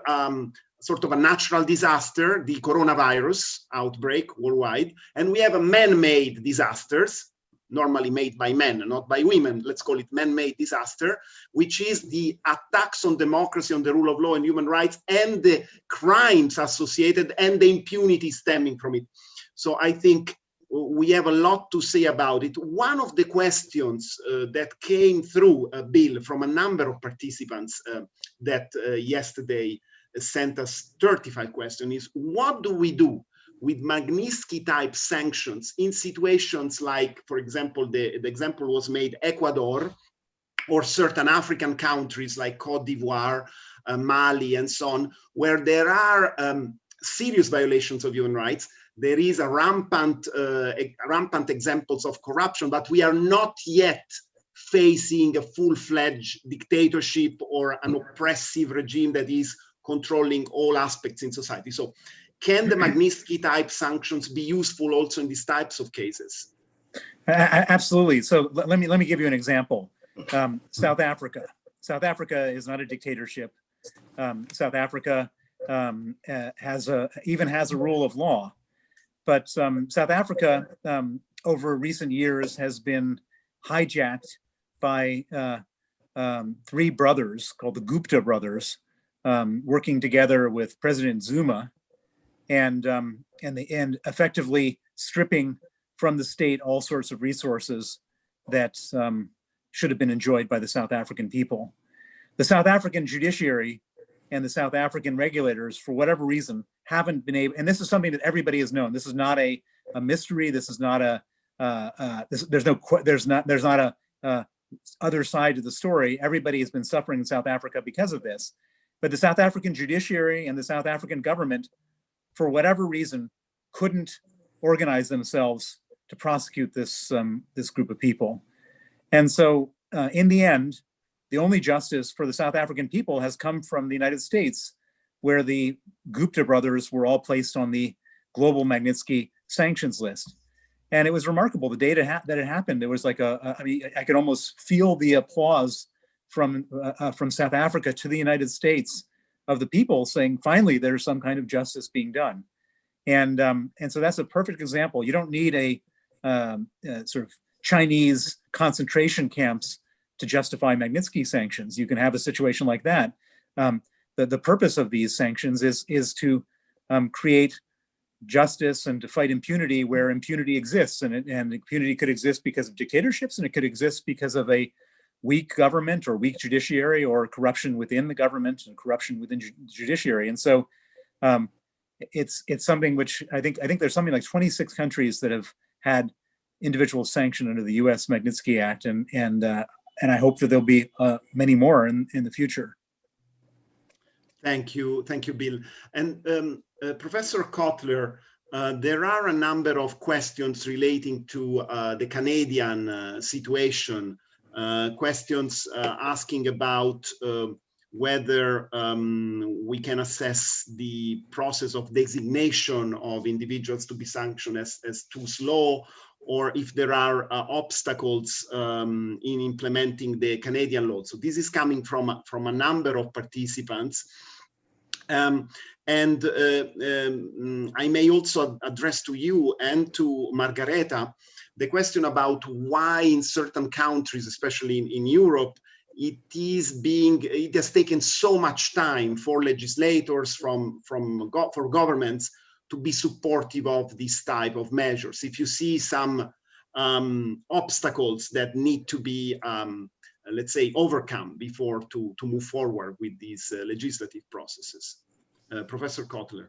A: sort of a natural disaster, the coronavirus outbreak worldwide, and we have a man-made disasters, normally made by men, not by women. Let's call it man-made disaster, which is the attacks on democracy, on the rule of law and human rights, and the crimes associated and the impunity stemming from it. So I think we have a lot to say about it. One of the questions that came through, Bill, from a number of participants that yesterday sent us 35 questions is, what do we do with Magnitsky-type sanctions in situations like, for example, the example was made Ecuador, or certain African countries like Cote d'Ivoire, Mali, and so on, where there are serious violations of human rights. There is a rampant examples of corruption, but we are not yet facing a full-fledged dictatorship or an oppressive regime that is controlling all aspects in society. So can the Magnitsky-type sanctions be useful also in these types of cases?
B: Absolutely. So let me give you an example. South Africa. South Africa is not a dictatorship. South Africa has a rule of law, but South Africa over recent years has been hijacked by three brothers called the Gupta brothers, working together with President Zuma, and effectively stripping from the state all sorts of resources that should have been enjoyed by the South African people. The South African judiciary and the South African regulators, for whatever reason, haven't been able, and this is something that everybody has known. This is not a mystery. This is not a there's not a other side to the story. Everybody has been suffering in South Africa because of this. But the South African judiciary and the South African government, for whatever reason, couldn't organize themselves to prosecute this this group of people. And so in the end, the only justice for the South African people has come from the United States, where the Gupta brothers were all placed on the global Magnitsky sanctions list. And it was remarkable, the day that it happened. It was like I mean, I could almost feel the applause from South Africa to the United States of the people saying, finally, there's some kind of justice being done. And so that's a perfect example. You don't need a sort of Chinese concentration camps to justify Magnitsky sanctions. You can have a situation like that. The purpose of these sanctions is to create justice and to fight impunity where impunity exists. And impunity could exist because of dictatorships, and it could exist because of a weak government or weak judiciary, or corruption within the government and corruption within the judiciary. And so it's something which I think there's something like 26 countries that have had individual sanction under the U.S. Magnitsky Act, and I hope that there'll be many more in the future.
A: Thank you, Bill. And Professor Kotler, there are a number of questions relating to the Canadian situation, questions asking about whether we can assess the process of designation of individuals to be sanctioned as too slow, or if there are obstacles in implementing the Canadian law. So this is coming from a number of participants. I may also address to you and to Margareta the question about why in certain countries, especially in Europe, it has taken so much time for legislators, for governments to be supportive of this type of measures. If you see some obstacles that need to be let's say, overcome before to move forward with these legislative processes. Professor Kotler.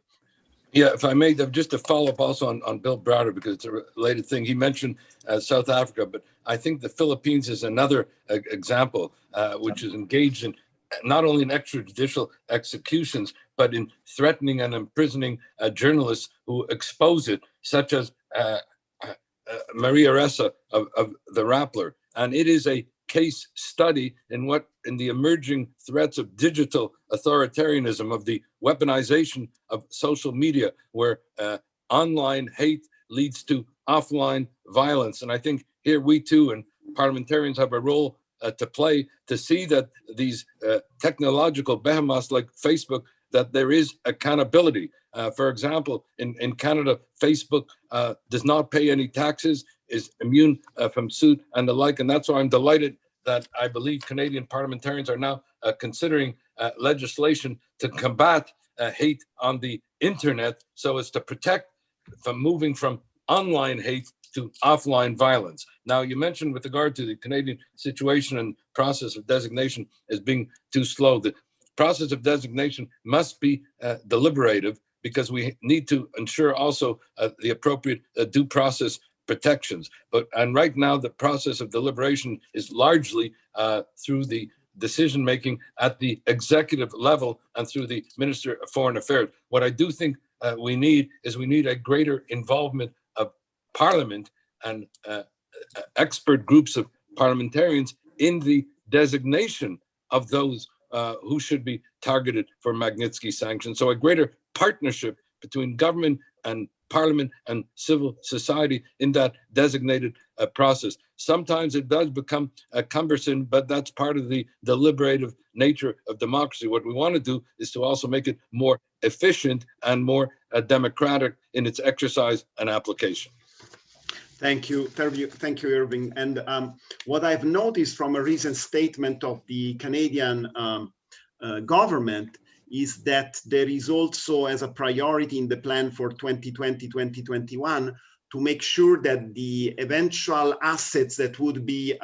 E: Yeah, if I may, just to follow up also on Bill Browder, because it's a related thing. He mentioned South Africa, but I think the Philippines is another example, which is engaged in not only in extrajudicial executions, but in threatening and imprisoning journalists who expose it, such as Maria Ressa of the Rappler. And it is a case study in the emerging threats of digital authoritarianism, of the weaponization of social media, where online hate leads to offline violence. And I think here we too and parliamentarians have a role to play to see that these technological behemoths like Facebook, that there is accountability. For example, in Canada, Facebook does not pay any taxes, is immune from suit and the like. And that's why I'm delighted that I believe Canadian parliamentarians are now considering legislation to combat hate on the internet, so as to protect from moving from online hate to offline violence. Now, you mentioned with regard to the Canadian situation and process of designation as being too slow. The process of designation must be deliberative, because we need to ensure also the appropriate due process protections. And right now, the process of deliberation is largely through the decision-making at the executive level and through the Minister of Foreign Affairs. What I do think we need a greater involvement of Parliament and expert groups of parliamentarians in the designation of those who should be targeted for Magnitsky sanctions. So a greater partnership between government and Parliament and civil society in that designated process. Sometimes it does become cumbersome, but that's part of the deliberative nature of democracy. What we want to do is to also make it more efficient and more democratic in its exercise and application.
A: Thank you, Irving. And what I've noticed from a recent statement of the Canadian government is that there is also, as a priority in the plan for 2020-2021, to make sure that the eventual assets that would be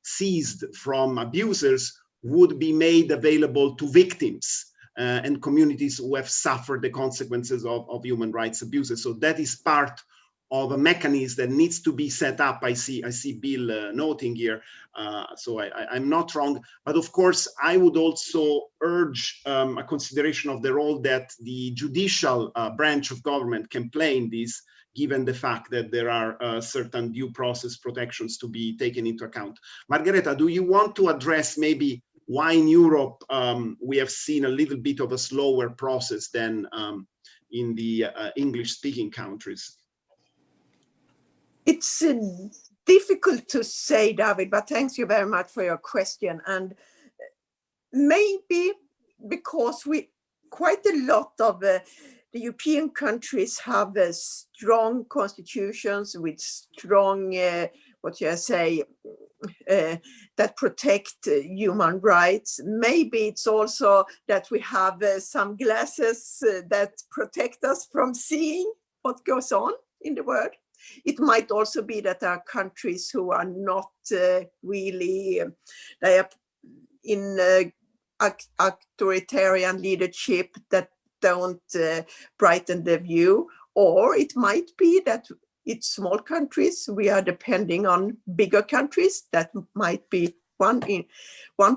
A: seized from abusers would be made available to victims and communities who have suffered the consequences of human rights abuses. So that is part of a mechanism that needs to be set up. I see Bill noting here, so I'm not wrong. But of course, I would also urge a consideration of the role that the judicial branch of government can play in this, given the fact that there are certain due process protections to be taken into account. Margareta, do you want to address maybe why in Europe we have seen a little bit of a slower process than in the English-speaking countries?
C: It's difficult to say, David, but thanks you very much for your question. And maybe because quite a lot of the European countries have strong constitutions with strong, that protect human rights. Maybe it's also that we have some glasses that protect us from seeing what goes on in the world. It might also be that there are countries who are not really, they are in authoritarian leadership that don't brighten the view. Or it might be that it's small countries, we are depending on bigger countries. That might be one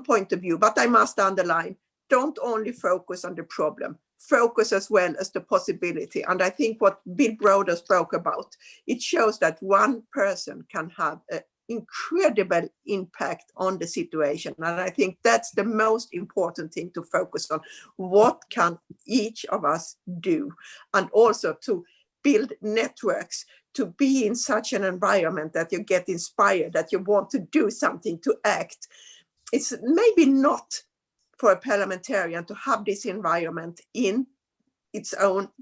C: point of view. But I must underline, don't only focus on the problem, focus as well as the possibility. And I think what Bill Browder spoke about, it shows that one person can have an incredible impact on the situation. And I think that's the most important thing to focus on. What can each of us do? And also to build networks, to be in such an environment that you get inspired, that you want to do something, to act. It's maybe not for a parliamentarian to have this environment in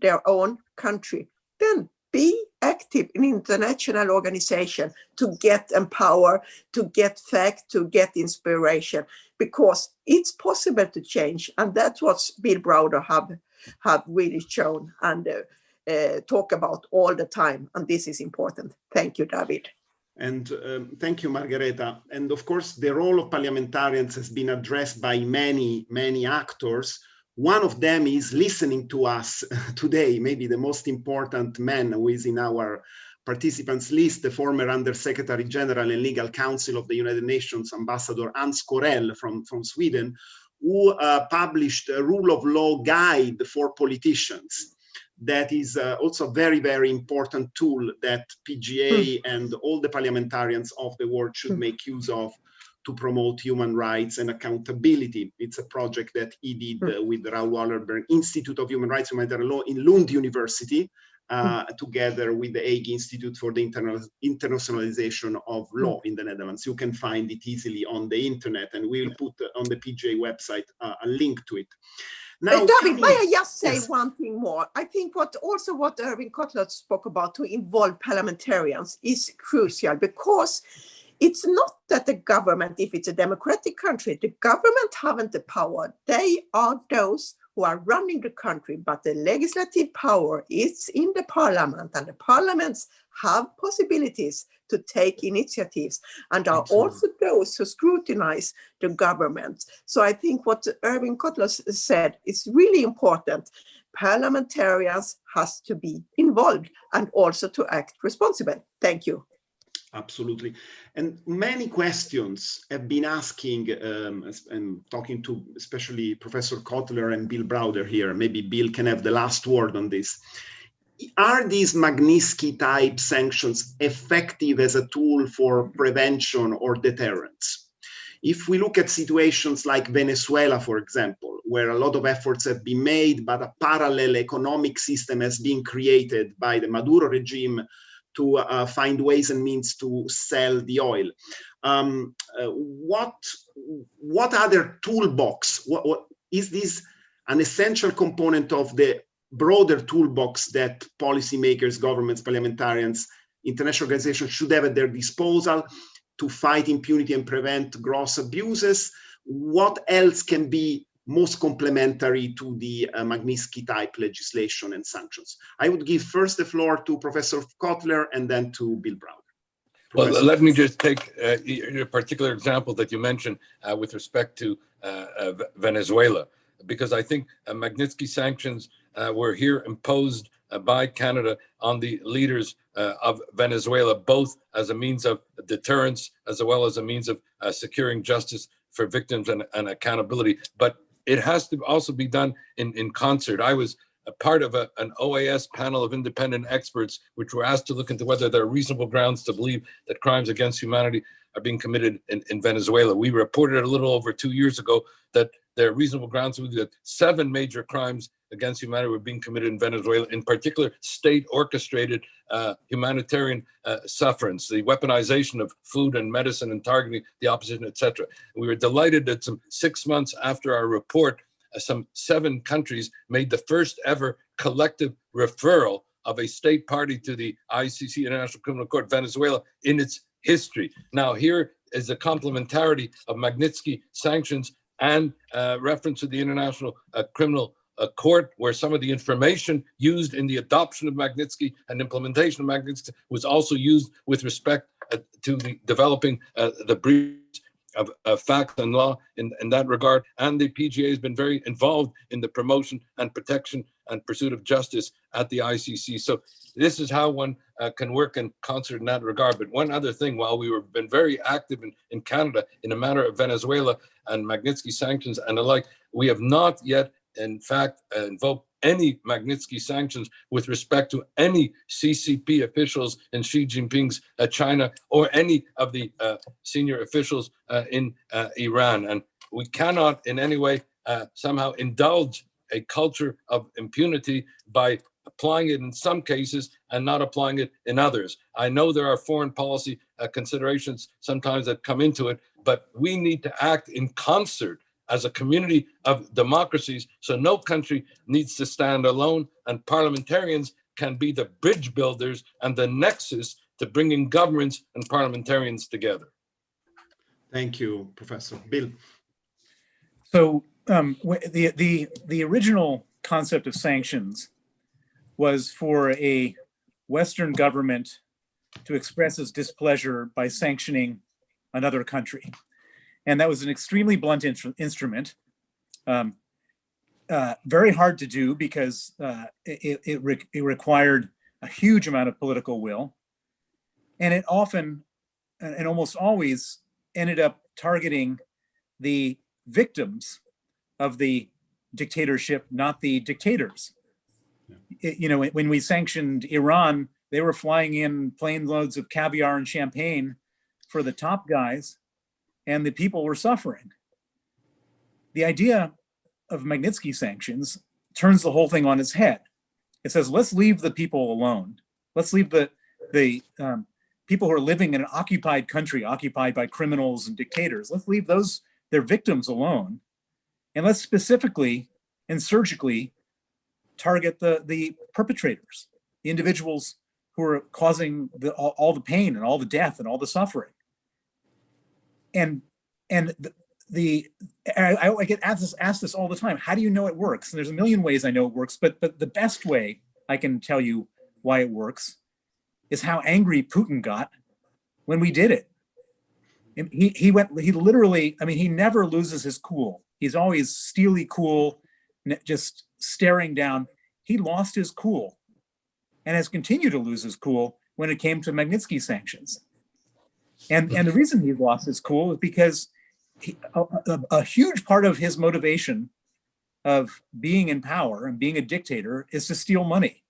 C: their own country. Then be active in international organization to get empower, to get fact, to get inspiration, because it's possible to change. And that's what Bill Browder have really shown and talk about all the time. And this is important. Thank you, David.
A: And thank you, Margareta. And of course, the role of parliamentarians has been addressed by many, many actors. One of them is listening to us today, maybe the most important man who is in our participants list, the former Undersecretary General and Legal Counsel of the United Nations, Ambassador Hans Corell from Sweden, who published a rule of law guide for politicians. That is also a very, very important tool that PGA and all the parliamentarians of the world should make use of to promote human rights and accountability. It's a project that he did with the Raoul Wallenberg Institute of Human Rights and Humanitarian Law in Lund University, together with the Hague Institute for the Internationalization of Law in the Netherlands. You can find it easily on the internet, and we'll put on the PGA website a link to it. Now,
C: David, may I just say one thing more? I think what Erwin Kotler spoke about, to involve parliamentarians, is crucial, because it's not that the government, if it's a democratic country, the government haven't the power. They are those who are running the country, but the legislative power is in the parliament, and the parliaments have possibilities to take initiatives, and are also those who scrutinize the government. So I think what Erwin Kotler said is really important. Parliamentarians has to be involved and also to act responsible. Thank you.
A: Absolutely. And many questions have been asking, and talking to especially Professor Kotler and Bill Browder here. Maybe Bill can have the last word on this. Are these Magnitsky-type sanctions effective as a tool for prevention or deterrence? If we look at situations like Venezuela, for example, where a lot of efforts have been made, but a parallel economic system has been created by the Maduro regime to find ways and means to sell the oil. What other toolbox? What is this an essential component of the broader toolbox that policymakers, governments, parliamentarians, international organizations should have at their disposal to fight impunity and prevent gross abuses? What else can be most complementary to the Magnitsky-type legislation and sanctions? I would give first the floor to Professor Kotler and then to Bill Browder.
E: Well, let me just take a particular example that you mentioned with respect to Venezuela, because I think Magnitsky sanctions were here imposed by Canada on the leaders of Venezuela, both as a means of deterrence as well as a means of securing justice for victims and accountability. But it has to also be done in concert. I was a part of an OAS panel of independent experts, which were asked to look into whether there are reasonable grounds to believe that crimes against humanity are being committed in Venezuela. We reported a little over 2 years ago that there are reasonable grounds to believe that 7 major crimes against humanity were being committed in Venezuela, in particular state-orchestrated humanitarian sufferance, the weaponization of food and medicine and targeting the opposition, etc. We were delighted that some 6 months after our report, some 7 countries made the first ever collective referral of a state party to the ICC, International Criminal Court, Venezuela, in its history. Now, here is the complementarity of Magnitsky sanctions and reference to the International Criminal Court, where some of the information used in the adoption of Magnitsky and implementation of Magnitsky was also used with respect to the developing the breach of fact and law in that regard. And the PGA has been very involved in the promotion and protection and pursuit of justice at the ICC. So this is how one can work in concert in that regard. But one other thing, while we been very active in Canada in the matter of Venezuela and Magnitsky sanctions and the like, We have not yet, in fact, invoked any Magnitsky sanctions with respect to any CCP officials in Xi Jinping's China or any of the senior officials in Iran. And we cannot in any way somehow indulge a culture of impunity by applying it in some cases and not applying it in others. I know there are foreign policy considerations sometimes that come into it, but we need to act in concert as a community of democracies, so no country needs to stand alone, and parliamentarians can be the bridge builders and the nexus to bringing governments and parliamentarians together.
A: Thank you, Professor. Bill.
B: So the original concept of sanctions was for a Western government to express its displeasure by sanctioning another country. And that was an extremely blunt instrument, very hard to do because it required a huge amount of political will. And it often, and almost always, ended up targeting the victims of the dictatorship, not the dictators. When we sanctioned Iran, they were flying in plane loads of caviar and champagne for the top guys, and the people were suffering. The idea of Magnitsky sanctions turns the whole thing on its head. It says, let's leave the people alone. Let's leave the people who are living in an occupied country, occupied by criminals and dictators. Let's leave their victims alone. And let's specifically and surgically target the perpetrators, the individuals who are causing all the pain and all the death and all the suffering. And I get asked this all the time. How do you know it works? And there's a million ways I know it works, but the best way I can tell you why it works is how angry Putin got when we did it. And he literally, I mean, he never loses his cool. He's always steely cool, just staring down. He lost his cool and has continued to lose his cool when it came to Magnitsky sanctions. And the reason he lost his cool is because a huge part of his motivation of being in power and being a dictator is to steal money.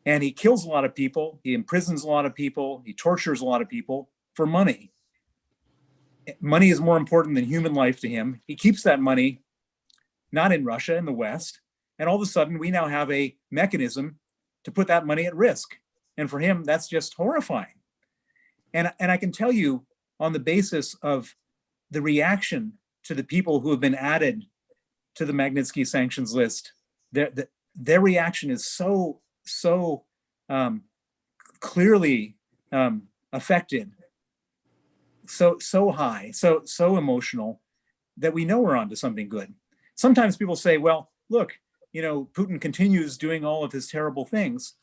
B: And he kills a lot of people, he imprisons a lot of people, he tortures a lot of people for money. Money is more important than human life to him. He keeps that money not in Russia, in the West. And all of a sudden, we now have a mechanism to put that money at risk. And for him, that's just horrifying. And I can tell you, on the basis of the reaction to the people who have been added to the Magnitsky sanctions list, their reaction is so clearly affected, so high, so emotional, that we know we're onto something good. Sometimes people say, well, look, Putin continues doing all of his terrible things,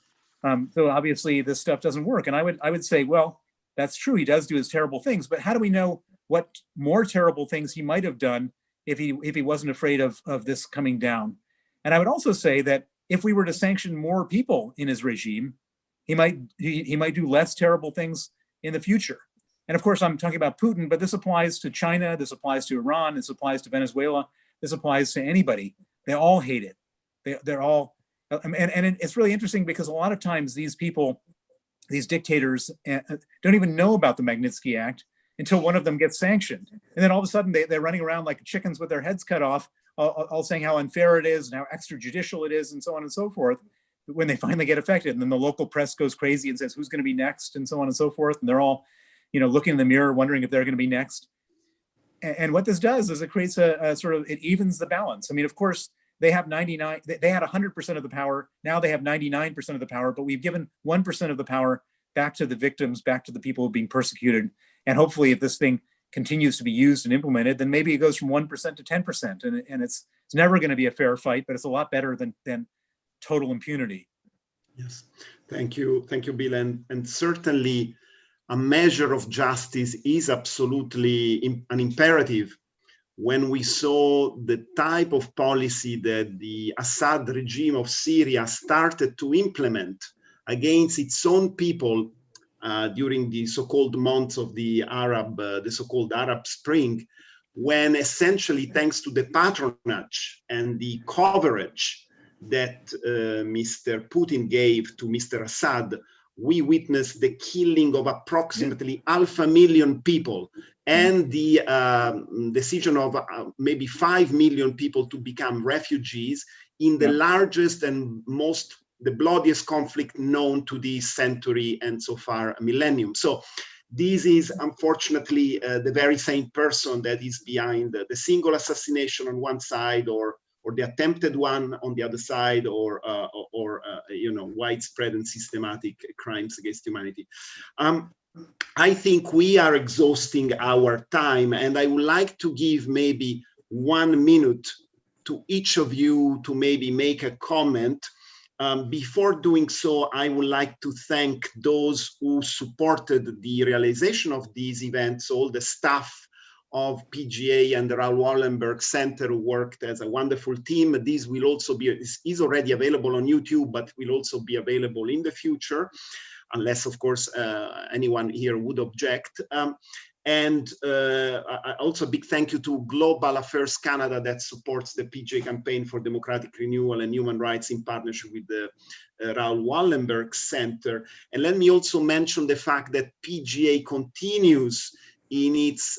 B: so obviously this stuff doesn't work. And I would say, well, that's true, he does do his terrible things, but how do we know what more terrible things he might have done if he wasn't afraid of this coming down? And I would also say that if we were to sanction more people in his regime, he might do less terrible things in the future. And of course, I'm talking about Putin, but this applies to China, this applies to Iran, this applies to Venezuela, this applies to anybody. They all hate it. They're all, and it's really interesting because a lot of times these people, these dictators, don't even know about the Magnitsky Act until one of them gets sanctioned. And then all of a sudden they're running around like chickens with their heads cut off, all saying how unfair it is and how extrajudicial it is and so on and so forth, when they finally get affected. And then the local press goes crazy and says, who's going to be next, and so on and so forth. And they're all, looking in the mirror, wondering if they're going to be next. And what this does is it creates it evens the balance. I mean, of course, they have they had 100% of the power. Now they have 99% of the power, but we've given 1% of the power back to the victims, back to the people being persecuted. And hopefully if this thing continues to be used and implemented, then maybe it goes from 1% to 10%. And it's never going to be a fair fight, but it's a lot better than total impunity.
A: Yes, thank you, Bill. And certainly a measure of justice is absolutely an imperative when we saw the type of policy that the Assad regime of Syria started to implement against its own people during the so-called months of the so-called Arab Spring, when essentially, thanks to the patronage and the coverage that Mr. Putin gave to Mr. Assad, we witnessed the killing of approximately 500,000 people and the decision of maybe 5 million people to become refugees in the largest and the bloodiest conflict known to this century and so far millennium. So this is unfortunately the very same person that is behind the single assassination on one side, or the attempted one on the other side, or widespread and systematic crimes against humanity. I think we are exhausting our time, and I would like to give maybe 1 minute to each of you to maybe make a comment. Before doing so, I would like to thank those who supported the realization of these events, all the staff of PGA and the Raoul Wallenberg Center who worked as a wonderful team. This will also be, is already available on YouTube, but will also be available in the future, unless, of course, anyone here would object. And also a big thank you to Global Affairs Canada that supports the PGA campaign for democratic renewal and human rights in partnership with the Raoul Wallenberg Center. And let me also mention the fact that PGA continues in its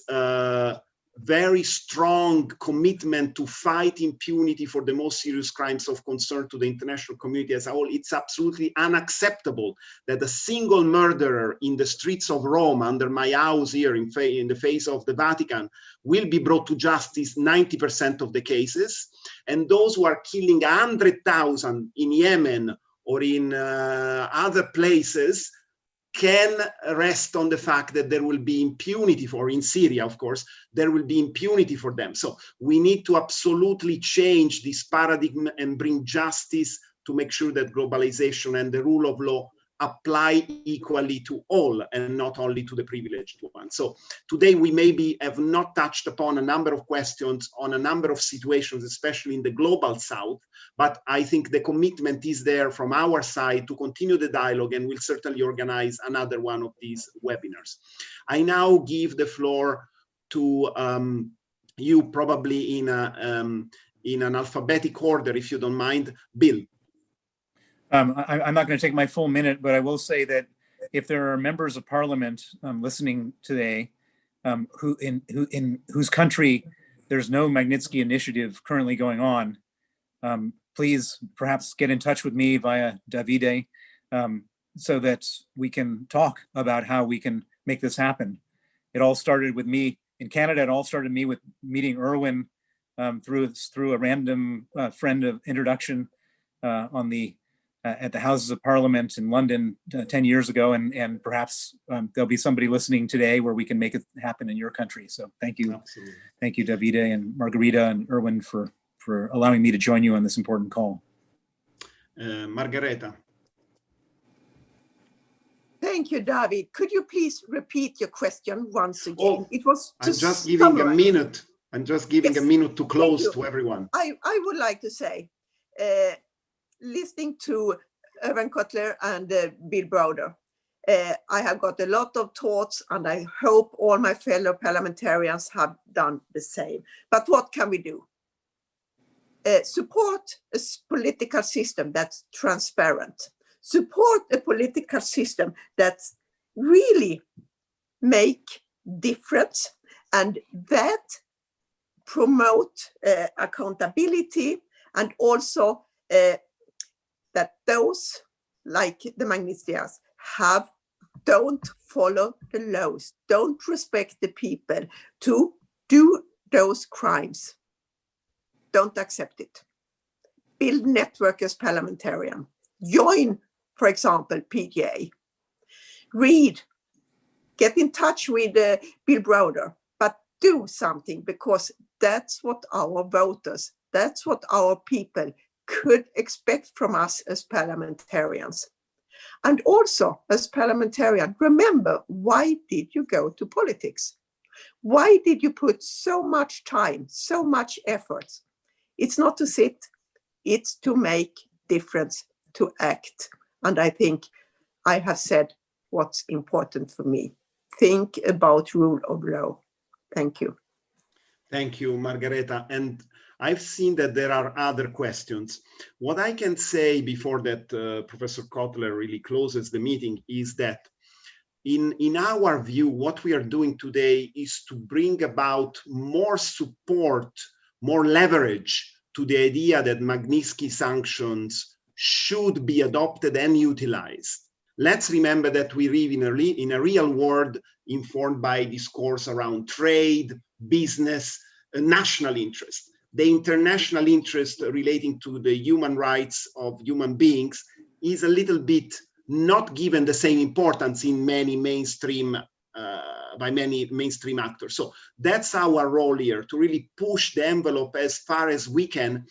A: very strong commitment to fight impunity for the most serious crimes of concern to the international community as a whole. It's absolutely unacceptable that a single murderer in the streets of Rome, under my house here in the face of the Vatican, will be brought to justice 90% of the cases. And those who are killing 100,000 in Yemen or in other places can rest on the fact that there will be impunity for, in Syria, of course, there will be impunity for them. So we need to absolutely change this paradigm and bring justice to make sure that globalization and the rule of law apply equally to all and not only to the privileged ones. So today we maybe have not touched upon a number of questions on a number of situations, especially in the global south, but I think the commitment is there from our side to continue the dialogue, and we'll certainly organize another one of these webinars. I now give the floor to you, probably in an alphabetic order, if you don't mind. Bill.
B: I'm not going to take my full minute, but I will say that if there are members of Parliament listening today in whose country there's no Magnitsky initiative currently going on, please perhaps get in touch with me via Davide so that we can talk about how we can make this happen. It all started with me in Canada. It all started me with meeting Erwin through a random friend of introduction at the Houses of Parliament in London 10 years ago, and perhaps there'll be somebody listening today where we can make it happen in your country. So thank you. Absolutely. Thank you, Davide and Margarita and Erwin for allowing me to join you on this important call.
A: Margareta.
C: Thank you, David. Could you please repeat your question once again?
A: Oh,
C: it was
A: I'm just giving a minute. I'm just giving a minute to close to everyone.
C: I would like to say, listening to Erwin Kotler and Bill Browder, I have got a lot of thoughts, and I hope all my fellow parliamentarians have done the same. But what can we do? Support a political system that's transparent. Support a political system that really make difference and that promote accountability, and also that those like the Magnitsky Act don't follow the laws, don't respect the people to do those crimes. Don't accept it. Build network as parliamentarian. Join, for example, PGA. Read. Get in touch with Bill Browder, but do something, because that's what our voters, that's what our people could expect from us as parliamentarians. And also, as parliamentarian, remember, why did you go to politics? Why did you put so much time, so much effort? It's not to sit, it's to make difference, to act. And I think I have said what's important for me. Think about rule of law. Thank you.
A: Thank you, Margareta. And I've seen that there are other questions. What I can say before that Professor Kotler really closes the meeting is that in our view, what we are doing today is to bring about more support, more leverage to the idea that Magnitsky sanctions should be adopted and utilized. Let's remember that we live in a real world informed by discourse around trade, business, national interest. The international interest relating to the human rights of human beings is a little bit not given the same importance in many mainstream by many mainstream actors. So that's our role here, to really push the envelope as far as we can.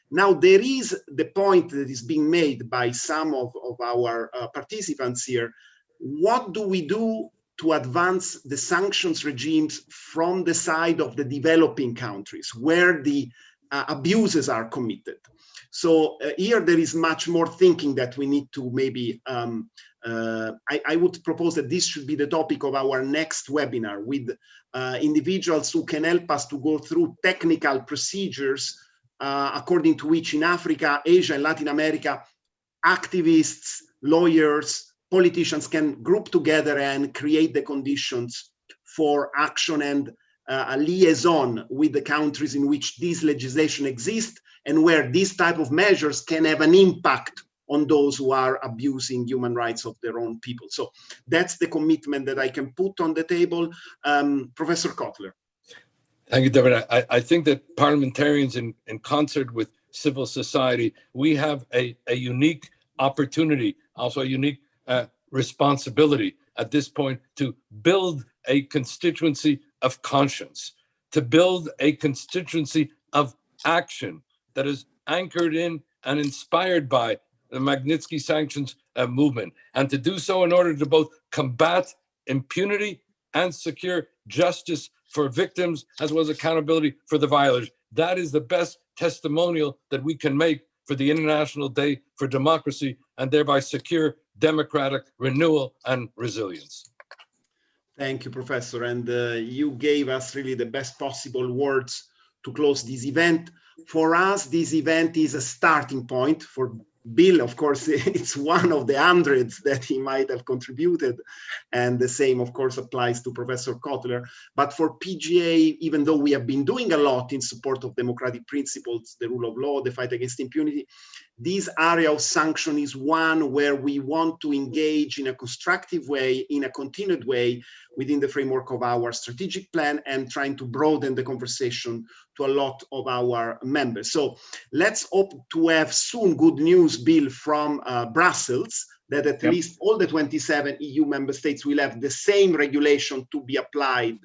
A: Now, there is the point that is being made by some of our participants here. What do we do to advance the sanctions regimes from the side of the developing countries where the abuses are committed? So here there is much more thinking that we need to maybe, I would propose that this should be the topic of our next webinar with individuals who can help us to go through technical procedures according to which in Africa, Asia, and Latin America, activists, lawyers, politicians can group together and create the conditions for action and a liaison with the countries in which this legislation exists and where these type of measures can have an impact on those who are abusing human rights of their own people. So that's the commitment that I can put on the table. Professor Kotler.
E: Thank you, David. I think that parliamentarians in concert with civil society, we have a unique opportunity, also a unique responsibility at this point to build a constituency of conscience, to build a constituency of action that is anchored in and inspired by the Magnitsky sanctions movement, and to do so in order to both combat impunity and secure justice for victims, as well as accountability for the violators. That is the best testimonial that we can make for the International Day for Democracy, and thereby secure democratic renewal and resilience.
A: Thank you, Professor. And you gave us really the best possible words to close this event. For us, this event is a starting point. For Bill, of course, it's one of the hundreds that he might have contributed. And the same, of course, applies to Professor Kotler. But for PGA, even though we have been doing a lot in support of democratic principles, the rule of law, the fight against impunity, this area of sanction is one where we want to engage in a constructive way, in a continued way, within the framework of our strategic plan and trying to broaden the conversation to a lot of our members. So let's hope to have soon good news, Bill, from Brussels, that at least all the 27 EU member states will have the same regulation to be applied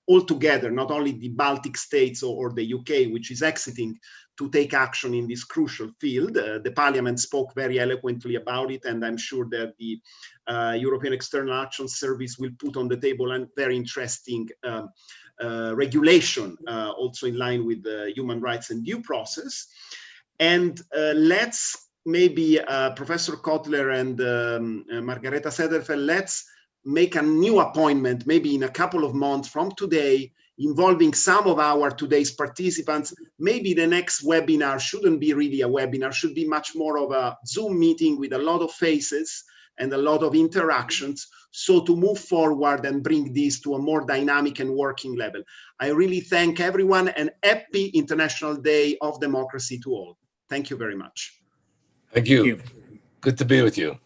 A: altogether, not only the Baltic states or the UK, which is exiting, to take action in this crucial field. The Parliament spoke very eloquently about it, and I'm sure that the European External Action Service will put on the table a very interesting regulation, also in line with the human rights and due process. And let's maybe, Professor Kotler and Margareta Sederfeldt, let's make a new appointment, maybe in a couple of months from today, involving some of our today's participants. Maybe the next webinar shouldn't be really a webinar, should be much more of a Zoom meeting with a lot of faces and a lot of interactions, so to move forward and bring this to a more dynamic and working level. I really thank everyone, and happy International Day of Democracy to all. Thank you very much.
E: Thank you. Good to be with you.